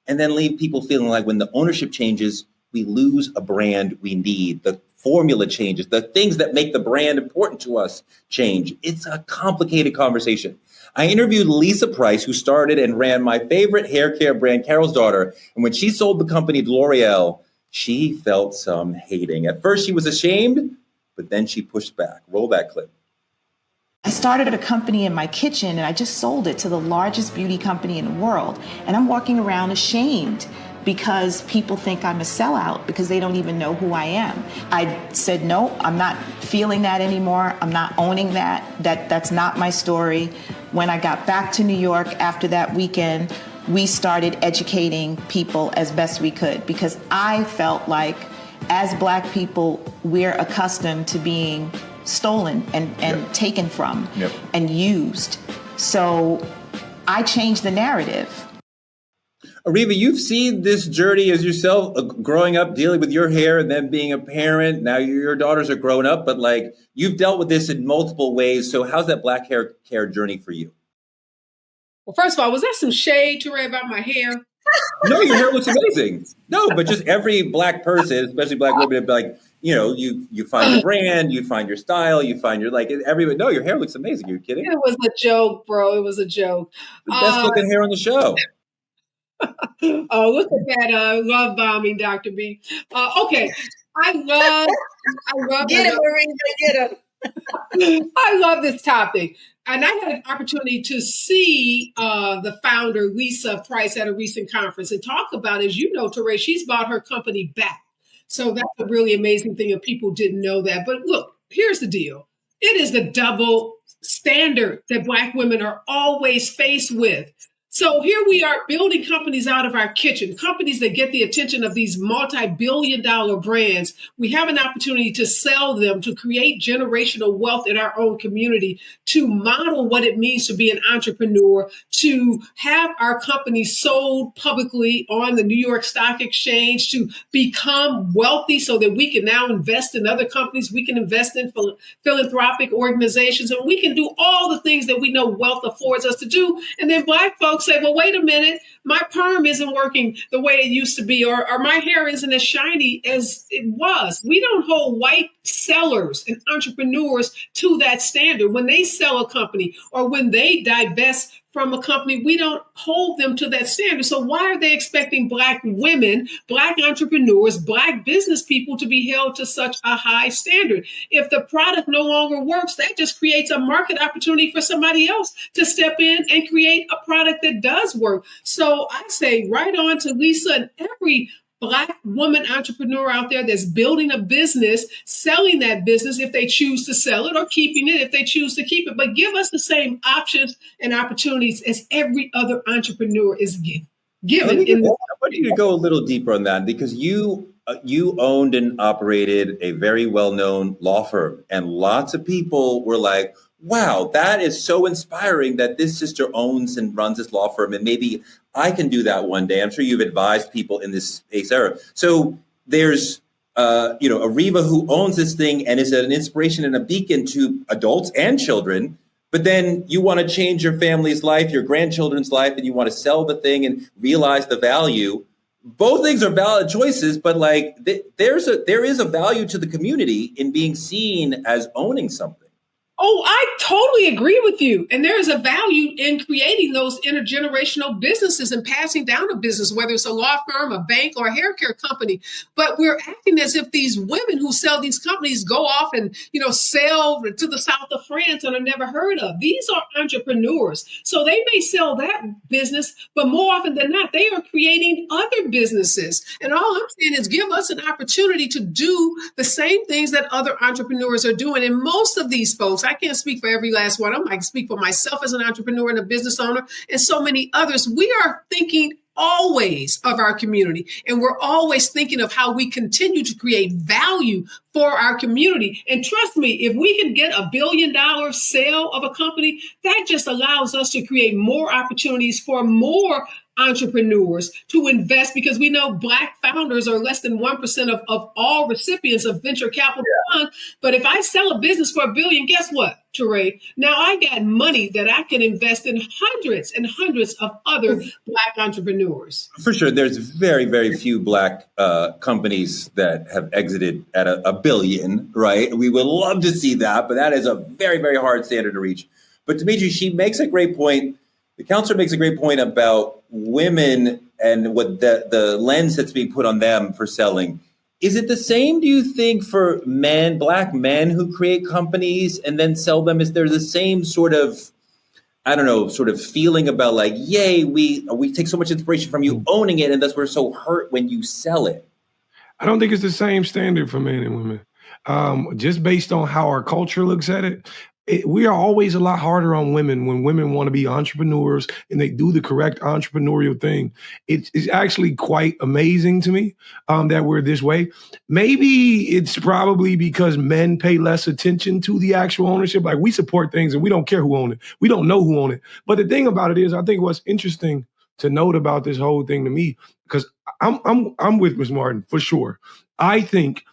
and then leave people feeling like when the ownership changes, we lose a brand we need. The formula changes, the things that make the brand important to us change. It's a complicated conversation. I interviewed Lisa Price, who started and ran my favorite hair care brand, Carol's Daughter. And when she sold the company to L'Oreal, she felt some hating. At first, she was ashamed, but then she pushed back. Roll that clip. I started a company in my kitchen and I just sold it to the largest beauty company in the world. And I'm walking around ashamed because people think I'm a sellout because they don't even know who I am. I said, no, I'm not feeling that anymore. I'm not owning that. That's not my story. When I got back to New York after that weekend, we started educating people as best we could because I felt like as Black people, we're accustomed to being stolen and taken from and used. So I changed the narrative. Ariva, you've seen this journey as yourself, growing up, dealing with your hair and then being a parent. Now your daughters are grown up, but like you've dealt with this in multiple ways. So how's that Black hair care journey for you? Well, first of all, was that some shade, Touré, about my hair? No, your hair looks amazing. No, but just every Black person, especially Black women, like, you know, you find your brand, you find your style, you find your, like, everyone. No, your hair looks amazing. Are you kidding? It was a joke, bro. It was a joke. The best looking hair on the show. Oh, look at that love bombing, Dr. B. Okay, I love get him, Marina, get him. I love this topic. And I had an opportunity to see the founder, Lisa Price, at a recent conference and talk about, as you know, Touré, she's bought her company back. So that's a really amazing thing if people didn't know that. But look, here's the deal. It is the double standard that Black women are always faced with. So here we are building companies out of our kitchen, companies that get the attention of these multi-billion-dollar brands. We have an opportunity to sell them, to create generational wealth in our own community, to model what it means to be an entrepreneur, to have our company sold publicly on the New York Stock Exchange, to become wealthy so that we can now invest in other companies. We can invest in philanthropic organizations, and we can do all the things that we know wealth affords us to do. And then Black folks say, well, wait a minute, my perm isn't working the way it used to be, or my hair isn't as shiny as it was. We don't hold white sellers and entrepreneurs to that standard. When they sell a company or when they divest from a company, we don't hold them to that standard. So why are they expecting Black women, Black entrepreneurs, Black business people to be held to such a high standard? If the product no longer works, that just creates a market opportunity for somebody else to step in and create a product that does work. So I say right on to Lisa and every Black woman entrepreneur out there that's building a business, selling that business if they choose to sell it, or keeping it if they choose to keep it. But give us the same options and opportunities as every other entrepreneur is given. given. I want you to go a little deeper on that, because you owned and operated a very well-known law firm, and lots of people were like, wow, that is so inspiring that this sister owns and runs this law firm, and maybe I can do that one day. I'm sure you've advised people in this space era. So there's Ariva, who owns this thing and is an inspiration and a beacon to adults and children. But then you want to change your family's life, your grandchildren's life, and you want to sell the thing and realize the value. Both things are valid choices, but like there is a value to the community in being seen as owning something. Oh, I totally agree with you. And there is a value in creating those intergenerational businesses and passing down a business, whether it's a law firm, a bank, or a hair care company. But we're acting as if these women who sell these companies go off and, sell to the south of France and are never heard of. These are entrepreneurs. So they may sell that business, but more often than not, they are creating other businesses. And all I'm saying is give us an opportunity to do the same things that other entrepreneurs are doing. And most of these folks, I can't speak for every last one of them. I can speak for myself as an entrepreneur and a business owner and so many others. We are thinking always of our community, and we're always thinking of how we continue to create value for our community. And trust me, if we can get $1 billion sale of a company, that just allows us to create more opportunities for more entrepreneurs to invest, because we know Black founders are less than 1% of all recipients of venture capital funds. But if I sell a business for $1 billion, guess what, Teray? Now I got money that I can invest in hundreds and hundreds of other Black entrepreneurs. For sure, there's very, very few Black companies that have exited at $1 billion, right? We would love to see that, but that is a very, very hard standard to reach. But Dimitri, she makes a great point. The counselor makes a great point about women and what the lens that's being put on them for selling. Is it the same, do you think, for men, Black men who create companies and then sell them? Is there the same sort of, sort of feeling about like, yay, we take so much inspiration from you owning it, and thus we're so hurt when you sell it? I don't think it's the same standard for men and women. Just based on how our culture looks at it, we are always a lot harder on women when women want to be entrepreneurs and they do the correct entrepreneurial thing. It's actually quite amazing to me that we're this way. Maybe it's probably because men pay less attention to the actual ownership. Like, we support things and we don't care who owns it. We don't know who owns it. But the thing about it is, I think what's interesting to note about this whole thing to me, because I'm with Ms. Martin for sure. I think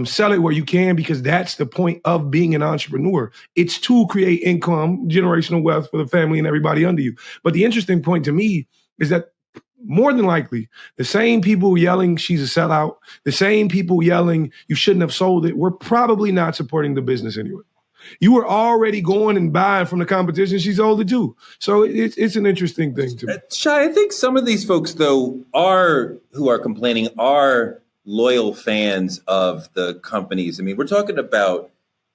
sell it where you can, because that's the point of being an entrepreneur. It's to create income, generational wealth for the family and everybody under you. But the interesting point to me is that more than likely, the same people yelling she's a sellout, the same people yelling you shouldn't have sold it, were probably not supporting the business anyway. You were already going and buying from the competition she sold it to. So it's an interesting thing to me. Shai, I think some of these folks, though, who are complaining are loyal fans of the companies. I mean, we're talking about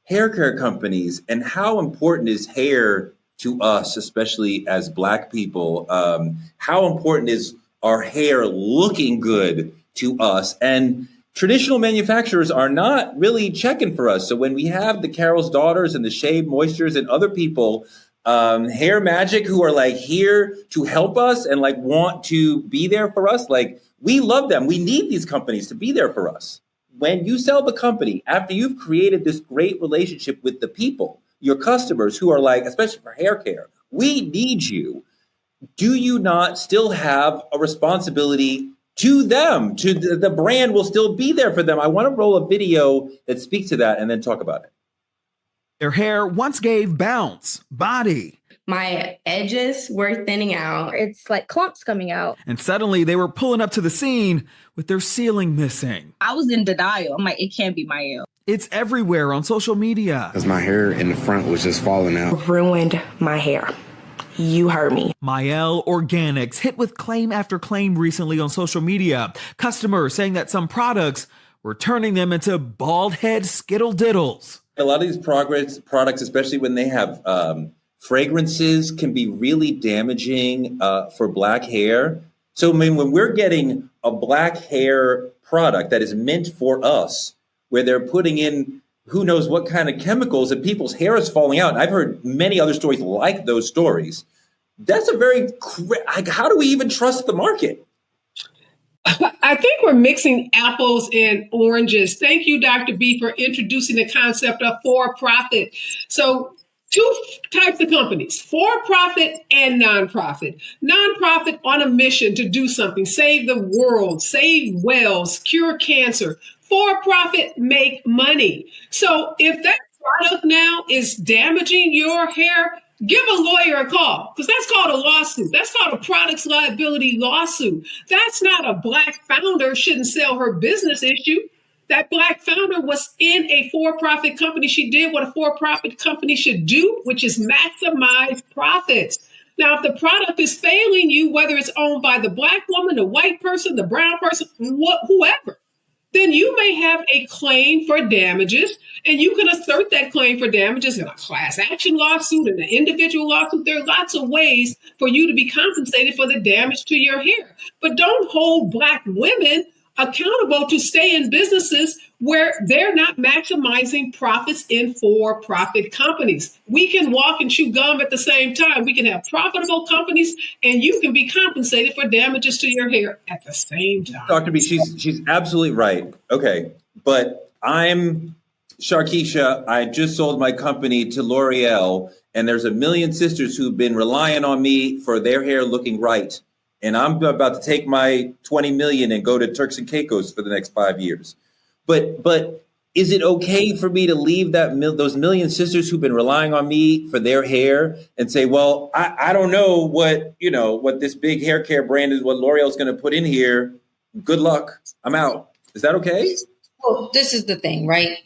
hair care companies, and how important is hair to us, especially as Black people? How important is our hair looking good to us? And traditional manufacturers are not really checking for us. So when we have the Carol's Daughters and the Shea Moistures and other people, Hair Magic, who are like here to help us and like want to be there for us, like, we love them. We need these companies to be there for us. When you sell the company, after you've created this great relationship with the people, your customers who are like, especially for hair care, we need you. Do you not still have a responsibility to them? To the brand will still be there for them. I want to roll a video that speaks to that and then talk about it. Their hair once gave bounce, body. My edges were thinning out. It's like clumps coming out. And suddenly they were pulling up to the scene with their ceiling missing. I was in denial. I'm like, it can't be Mael. It's everywhere on social media. Because my hair in the front was just falling out. Ruined my hair. You heard me. Mael Organics hit with claim after claim recently on social media. Customers saying that some products were turning them into bald head skittle diddles. A lot of these products, especially when they have fragrances, can be really damaging for Black hair. So I mean, when we're getting a Black hair product that is meant for us, where they're putting in who knows what kind of chemicals and people's hair is falling out, and I've heard many other stories like those stories, That's a very, how do we even trust the market? I think we're mixing apples and oranges. Thank you, Dr. B, for introducing the concept of for-profit. So two types of companies, for-profit and nonprofit. Nonprofit on a mission to do something, save the world, save whales, cure cancer. For-profit, make money. So if that product now is damaging your hair, give a lawyer a call, because that's called a lawsuit. That's called a products liability lawsuit. That's not a Black founder shouldn't sell her business issue. That Black founder was in a for-profit company. She did what a for-profit company should do, which is maximize profits. Now, if the product is failing you, whether it's owned by the Black woman, the white person, the brown person, whoever, then you may have a claim for damages, and you can assert that claim for damages in a class action lawsuit, in an individual lawsuit. There are lots of ways for you to be compensated for the damage to your hair. But don't hold Black women accountable to stay in businesses where they're not maximizing profits in for-profit companies. We can walk and chew gum at the same time. We can have profitable companies, and you can be compensated for damages to your hair at the same time. Dr. B, she's absolutely right. Okay, but I'm Sharkeisha. I just sold my company to L'Oreal, and there's a million sisters who've been relying on me for their hair looking right. And I'm about to take my 20 million and go to Turks and Caicos for the next 5 years. But is it okay for me to leave those million sisters who've been relying on me for their hair and say, well, I don't know what this big hair care brand is, what L'Oreal's going to put in here. Good luck. I'm out. Is that okay? Well, this is the thing, right?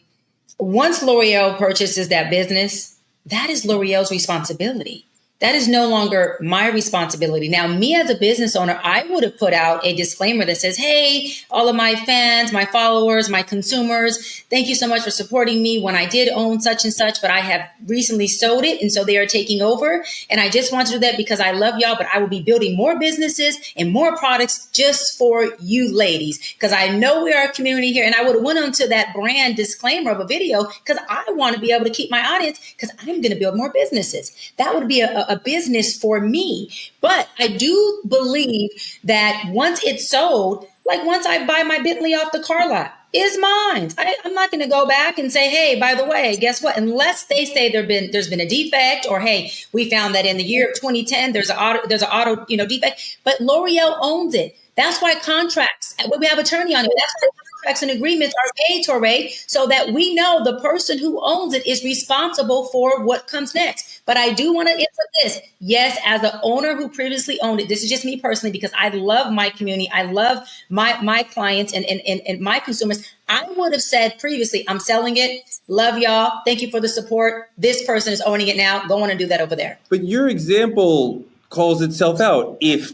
Once L'Oreal purchases that business, that is L'Oreal's responsibility. That is no longer my responsibility. Now, me as a business owner, I would have put out a disclaimer that says, hey, all of my fans, my followers, my consumers, thank you so much for supporting me when I did own such and such, but I have recently sold it. And so they are taking over. And I just want to do that because I love y'all, but I will be building more businesses and more products just for you ladies, because I know we are a community here. And I would have went on to that brand disclaimer of a video because I want to be able to keep my audience, because I'm going to build more businesses. That would be a business for me. But I do believe that once it's sold, like once I buy my Bentley off the car lot, is mine. I'm not going to go back and say, hey, by the way, guess what? Unless they say there's been a defect, or hey, we found that in the year of 2010 there's an auto defect. But L'Oreal owns it. That's why contracts. We have attorney on it. That's why contracts and agreements are made, Torre, so that we know the person who owns it is responsible for what comes next. But I do want to input this. Yes, as an owner who previously owned it, this is just me personally, because I love my community. I love my clients and my consumers. I would have said previously, I'm selling it. Love y'all. Thank you for the support. This person is owning it now. Go on and do that over there. But your example calls itself out. If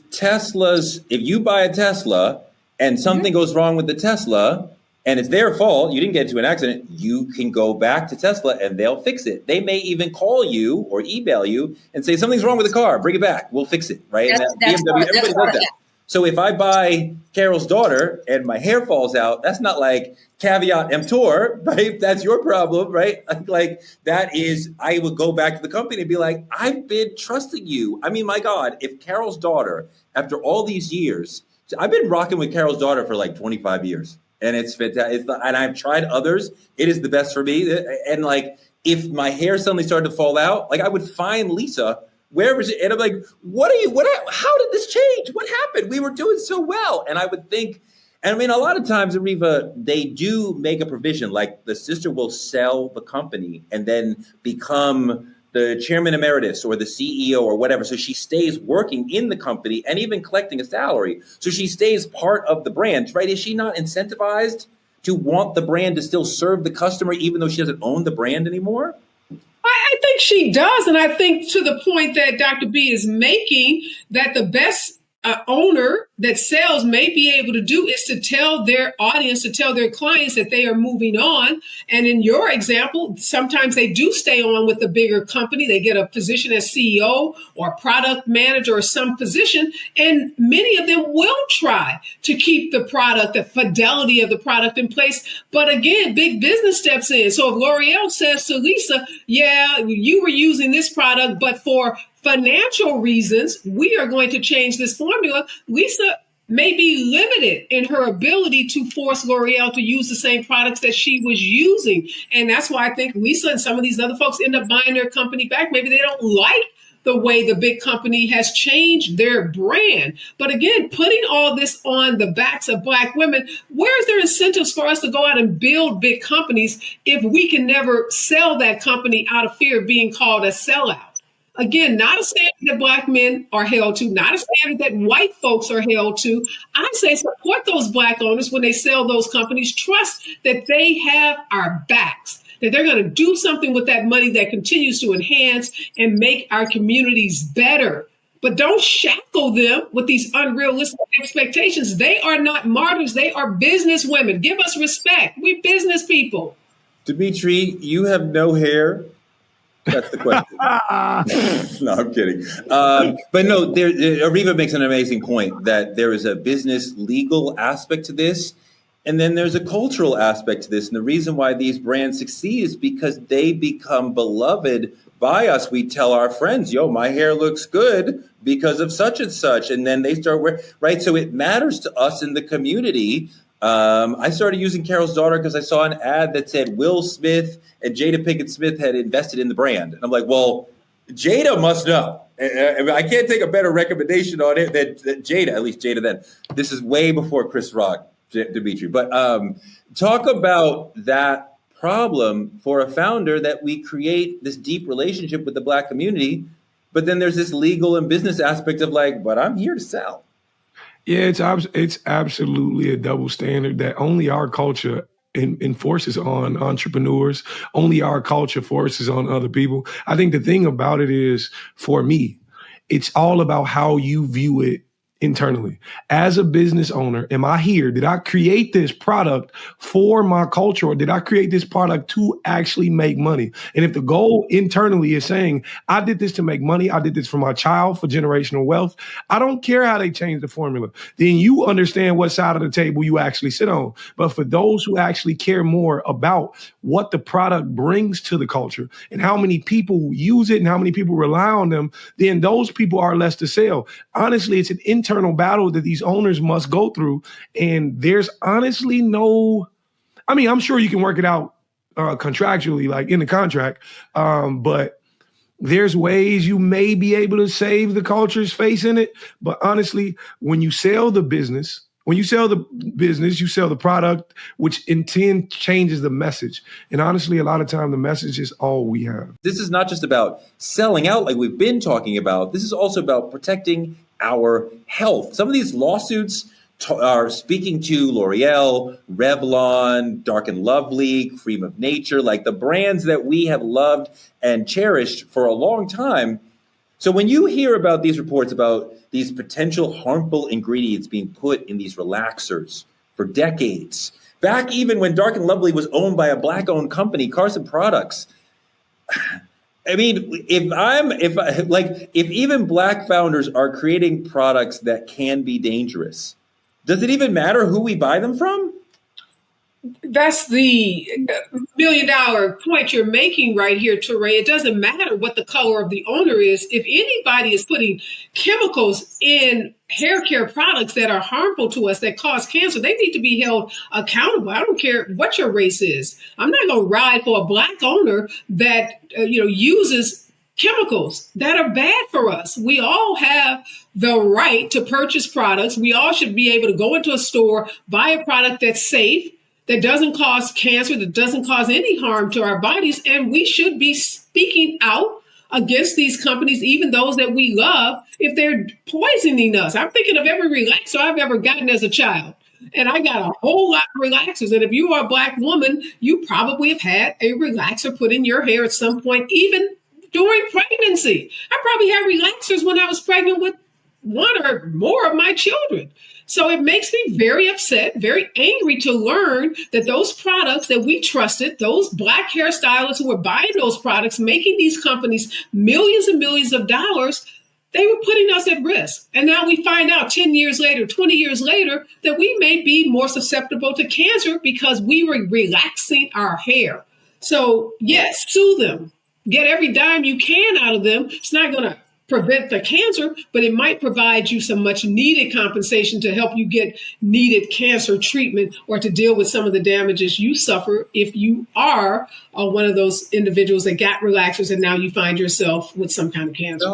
you buy a Tesla and something goes wrong with the Tesla and it's their fault, you didn't get into an accident, you can go back to Tesla and they'll fix it. They may even call you or email you and say, something's wrong with the car, bring it back, we'll fix it, right? Everybody does that. So if I buy Carol's daughter and my hair falls out, that's not like caveat emptor, right? That's your problem, right? Like that is, I would go back to the company and be like, I've been trusting you. I mean, my God, if Carol's daughter, after all these years, I've been rocking with Carol's daughter for like 25 years and it's fantastic. And I've tried others. It is the best for me. And like, if my hair suddenly started to fall out, like I would find Lisa wherever she, and I'm like, how did this change? What happened? We were doing so well. And I would think, and I mean, a lot of times, Ariva, they do make a provision, like the sister will sell the company and then become the chairman emeritus or the CEO or whatever. So she stays working in the company and even collecting a salary. So she stays part of the brand, right? Is she not incentivized to want the brand to still serve the customer, even though she doesn't own the brand anymore? I think she does. And I think to the point that Dr. B is making, that the best owner that sells may be able to do is to tell their audience, to tell their clients that they are moving on. And in your example, sometimes they do stay on with the bigger company. They get a position as CEO or product manager or some position. And many of them will try to keep the product, the fidelity of the product in place. But again, big business steps in. So if L'Oreal says to Lisa, yeah, you were using this product, but for financial reasons, we are going to change this formula. Lisa may be limited in her ability to force L'Oreal to use the same products that she was using. And that's why I think Lisa and some of these other folks end up buying their company back. Maybe they don't like the way the big company has changed their brand. But again, putting all this on the backs of Black women, where's their incentives for us to go out and build big companies if we can never sell that company out of fear of being called a sellout? Again, not a standard that Black men are held to, not a standard that white folks are held to. I say support those Black owners when they sell those companies. Trust that they have our backs, that they're going to do something with that money that continues to enhance and make our communities better. But don't shackle them with these unrealistic expectations. They are not martyrs. They are business women. Give us respect. We're business people. Dimitri, you have no hair. That's the question. No, I'm kidding. But no, Ariva makes an amazing point that there is a business legal aspect to this, and then there's a cultural aspect to this. And the reason why these brands succeed is because they become beloved by us. We tell our friends, yo, my hair looks good because of such and such. And then they start wearing, right? So it matters to us in the community. I started using Carol's Daughter because I saw an ad that said Will Smith and Jada Pinkett Smith had invested in the brand. And I'm like, well, Jada must know. I can't take a better recommendation on it than Jada, at least Jada then. This is way before Chris Rock, Dimitri. But talk about that problem for a founder that we create this deep relationship with the Black community, but then there's this legal and business aspect of like, but I'm here to sell. Yeah, it's absolutely a double standard that only our culture enforces on entrepreneurs. Only our culture forces on other people. I think the thing about it is, for me, it's all about how you view it internally. As a business owner, am I here? Did I create this product for my culture, or did I create this product to actually make money? And if the goal internally is saying, I did this to make money, I did this for my child, for generational wealth, I don't care how they change the formula, then you understand what side of the table you actually sit on. But for those who actually care more about what the product brings to the culture and how many people use it and how many people rely on them, then those people are less to sell. Honestly, it's an internal battle that these owners must go through. And there's honestly I'm sure you can work it out contractually, like in the contract. But there's ways you may be able to save the culture's face in it. But honestly, when you sell the business, you sell the product, which in turn changes the message. And honestly, a lot of time the message is all we have. This is not just about selling out like we've been talking about. This is also about protecting our health. Some of these lawsuits are speaking to L'Oreal, Revlon, Dark and Lovely, Cream of Nature, like the brands that we have loved and cherished for a long time. So when you hear about these reports about these potential harmful ingredients being put in these relaxers for decades, back even when Dark and Lovely was owned by a Black-owned company, Carson Products, I mean, if even Black founders are creating products that can be dangerous, does it even matter who we buy them from? That's the $1 million point you're making right here, Teray. It doesn't matter what the color of the owner is. If anybody is putting chemicals in hair care products that are harmful to us, that cause cancer, they need to be held accountable. I don't care what your race is. I'm not going to ride for a Black owner that uses chemicals that are bad for us. We all have the right to purchase products. We all should be able to go into a store, buy a product that's safe, that doesn't cause cancer, that doesn't cause any harm to our bodies. And we should be speaking out against these companies, even those that we love, if they're poisoning us. I'm thinking of every relaxer I've ever gotten as a child. And I got a whole lot of relaxers. And if you are a Black woman, you probably have had a relaxer put in your hair at some point, even during pregnancy. I probably had relaxers when I was pregnant with one or more of my children. So it makes me very upset, very angry to learn that those products that we trusted, those Black hairstylists who were buying those products, making these companies millions and millions of dollars, they were putting us at risk. And now we find out 10 years later, 20 years later, that we may be more susceptible to cancer because we were relaxing our hair. So yes, sue them. Get every dime you can out of them. It's not going to prevent the cancer, but it might provide you some much needed compensation to help you get needed cancer treatment or to deal with some of the damages you suffer if you are one of those individuals that got relaxers and now you find yourself with some kind of cancer.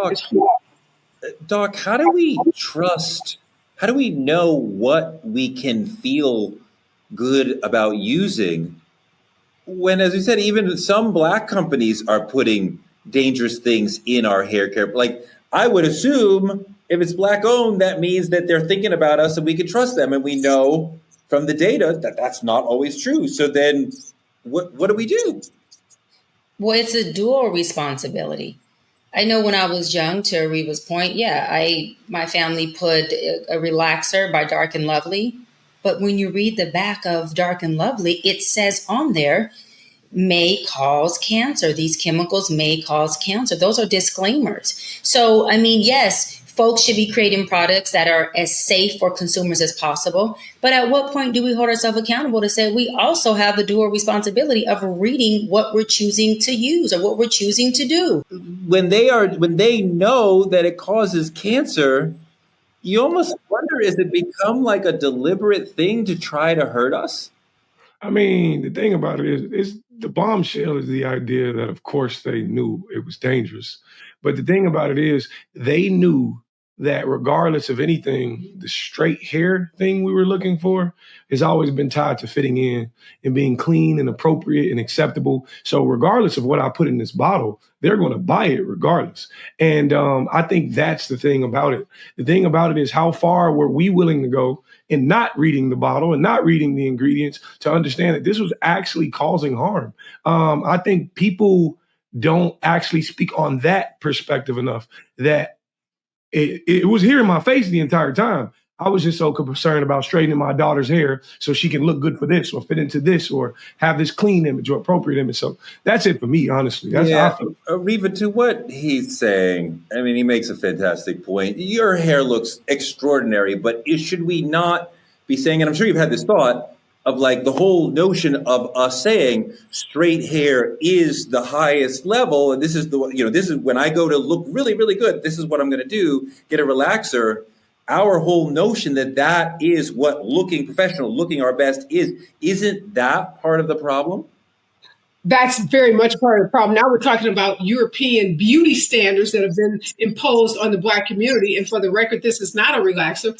Doc, how do we know what we can feel good about using when, as we said, even some Black companies are putting dangerous things in our hair care? Like, I would assume if it's Black owned, that means that they're thinking about us and we can trust them. And we know from the data that that's not always true. So then what do we do? Well, it's a dual responsibility. I know when I was young, to Ariva's point, my family put a relaxer by Dark and Lovely. But when you read the back of Dark and Lovely, it says on there, may cause cancer. These chemicals may cause cancer. Those are disclaimers. So, I mean, yes, folks should be creating products that are as safe for consumers as possible. But at what point do we hold ourselves accountable to say we also have the dual responsibility of reading what we're choosing to use or what we're choosing to do? When they know that it causes cancer, you almost wonder, is it become like a deliberate thing to try to hurt us? I mean, the thing about it is the bombshell is the idea that, of course, they knew it was dangerous. But the thing about it is they knew that regardless of anything, the straight hair thing we were looking for has always been tied to fitting in and being clean and appropriate and acceptable. So regardless of what I put in this bottle, they're going to buy it regardless. And I think that's the thing about it. The thing about it is, how far were we willing to go in not reading the bottle and not reading the ingredients to understand that this was actually causing harm? I think people don't actually speak on that perspective enough, that it was here in my face the entire time. I was just so concerned about straightening my daughter's hair so she can look good for this or fit into this or have this clean image or appropriate image. So that's it for me, honestly. That's how I feel. Ariva, to what he's saying, I mean, he makes a fantastic point. Your hair looks extraordinary, but should we not be saying, and I'm sure you've had this thought, of like the whole notion of us saying straight hair is the highest level, and this is this is when I go to look really, really good, this is what I'm going to do, get a relaxer. Our whole notion that is what looking professional, looking our best isn't that part of the problem? That's very much part of the problem. Now we're talking about European beauty standards that have been imposed on the Black community. And for the record, this is not a relaxer.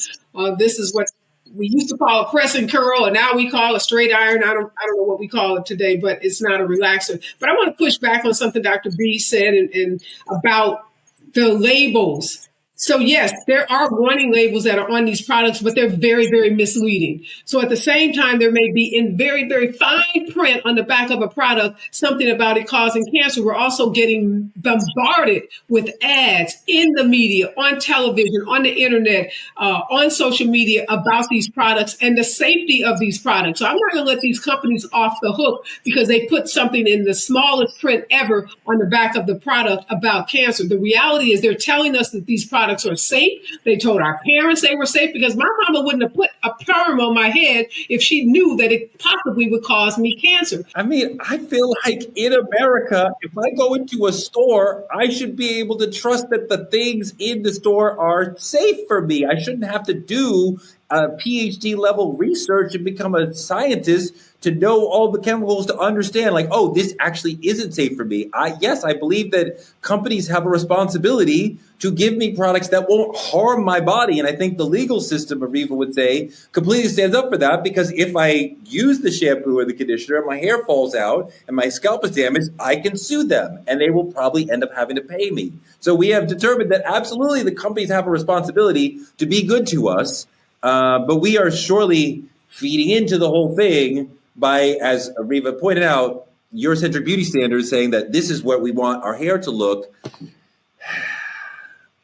This is what we used to call a press and curl, and now we call a straight iron. I don't know what we call it today, but it's not a relaxer. But I want to push back on something Dr. B said and about the labels. So yes, there are warning labels that are on these products, but they're very, very misleading. So at the same time, there may be in very, very fine print on the back of a product, something about it causing cancer. We're also getting bombarded with ads in the media, on television, on the internet, on social media about these products and the safety of these products. So I'm not going to let these companies off the hook because they put something in the smallest print ever on the back of the product about cancer. The reality is they're telling us that these products are safe. They told our parents they were safe because my mama wouldn't have put a perm on my head if she knew that it possibly would cause me cancer. I mean, I feel like in America, if I go into a store, I should be able to trust that the things in the store are safe for me. I shouldn't have to do a PhD level research and become a scientist to know all the chemicals to understand, like, oh, this actually isn't safe for me. Yes, I believe that companies have a responsibility to give me products that won't harm my body. And I think the legal system, Ariva would say, completely stands up for that, because if I use the shampoo or the conditioner and my hair falls out and my scalp is damaged, I can sue them and they will probably end up having to pay me. So we have determined that absolutely the companies have a responsibility to be good to us. But we are surely feeding into the whole thing by, as Ariva pointed out, Eurocentric beauty standards saying that this is what we want our hair to look.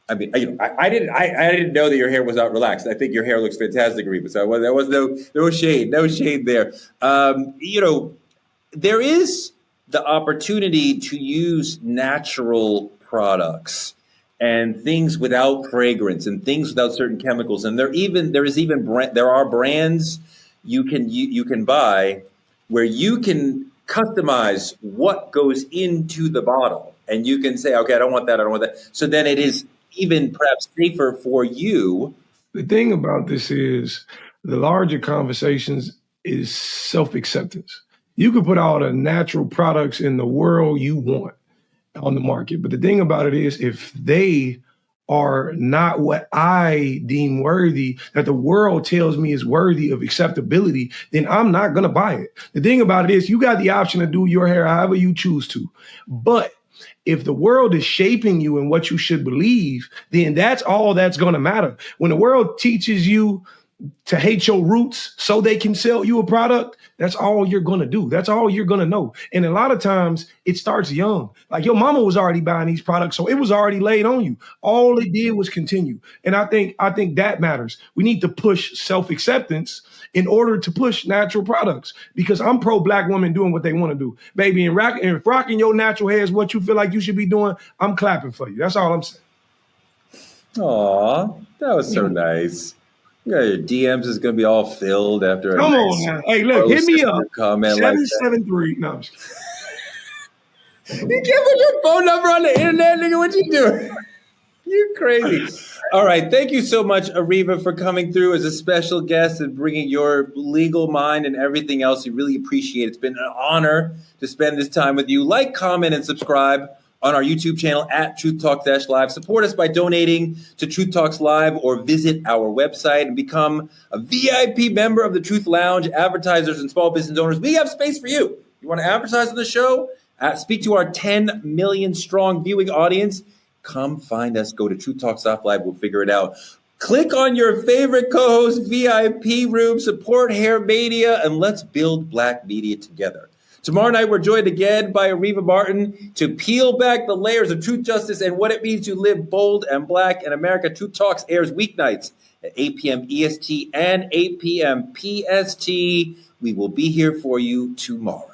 I mean, I didn't know that your hair was not relaxed. I think your hair looks fantastic, Ariva. So there was no shade there. There is the opportunity to use natural products and things without fragrance and things without certain chemicals. And there are brands you can buy where you can customize what goes into the bottle, and you can say, okay, I don't want that. So then it is even perhaps safer for you. The thing about this is the larger conversations is self-acceptance. You can put all the natural products in the world you want on the market. But the thing about it is if they are not what I deem worthy, that the world tells me is worthy of acceptability, then I'm not going to buy it. The thing about it is you got the option to do your hair however you choose to. But if the world is shaping you in what you should believe, then that's all that's going to matter. When the world teaches you to hate your roots so they can sell you a product, that's all you're going to do. That's all you're going to know. And a lot of times it starts young. Like your mama was already buying these products, so it was already laid on you. All it did was continue. And I think that matters. We need to push self-acceptance in order to push natural products, because I'm pro Black women doing what they want to do. Baby, and rocking your natural hair is what you feel like you should be doing, I'm clapping for you. That's all I'm saying. Aw, that was so nice. Yeah, your DMs is gonna be all filled after. Come on now. Hey, look, hit me up. Comment 773. No, I'm just kidding. You can't put your phone number on the internet, nigga. What you doing? You crazy. All right. Thank you so much, Ariva, for coming through as a special guest and bringing your legal mind and everything else. We really appreciate it. It's been an honor to spend this time with you. Like, comment, and subscribe on our YouTube channel at Truth Talk-Live. Support us by donating to Truth Talks Live or visit our website and become a VIP member of the Truth Lounge. Advertisers and small business owners, we have space for you. You want to advertise on the show? Speak to our 10 million strong viewing audience. Come find us. Go to Truth Talks.live. We'll figure it out. Click on your favorite co-host VIP room. Support Hair Mania, and let's build Black media together. Tomorrow night, we're joined again by Ariva Martin to peel back the layers of truth, justice, and what it means to live bold and Black in America. Truth Talks airs weeknights at 8 p.m. EST and 8 p.m. PST. We will be here for you tomorrow.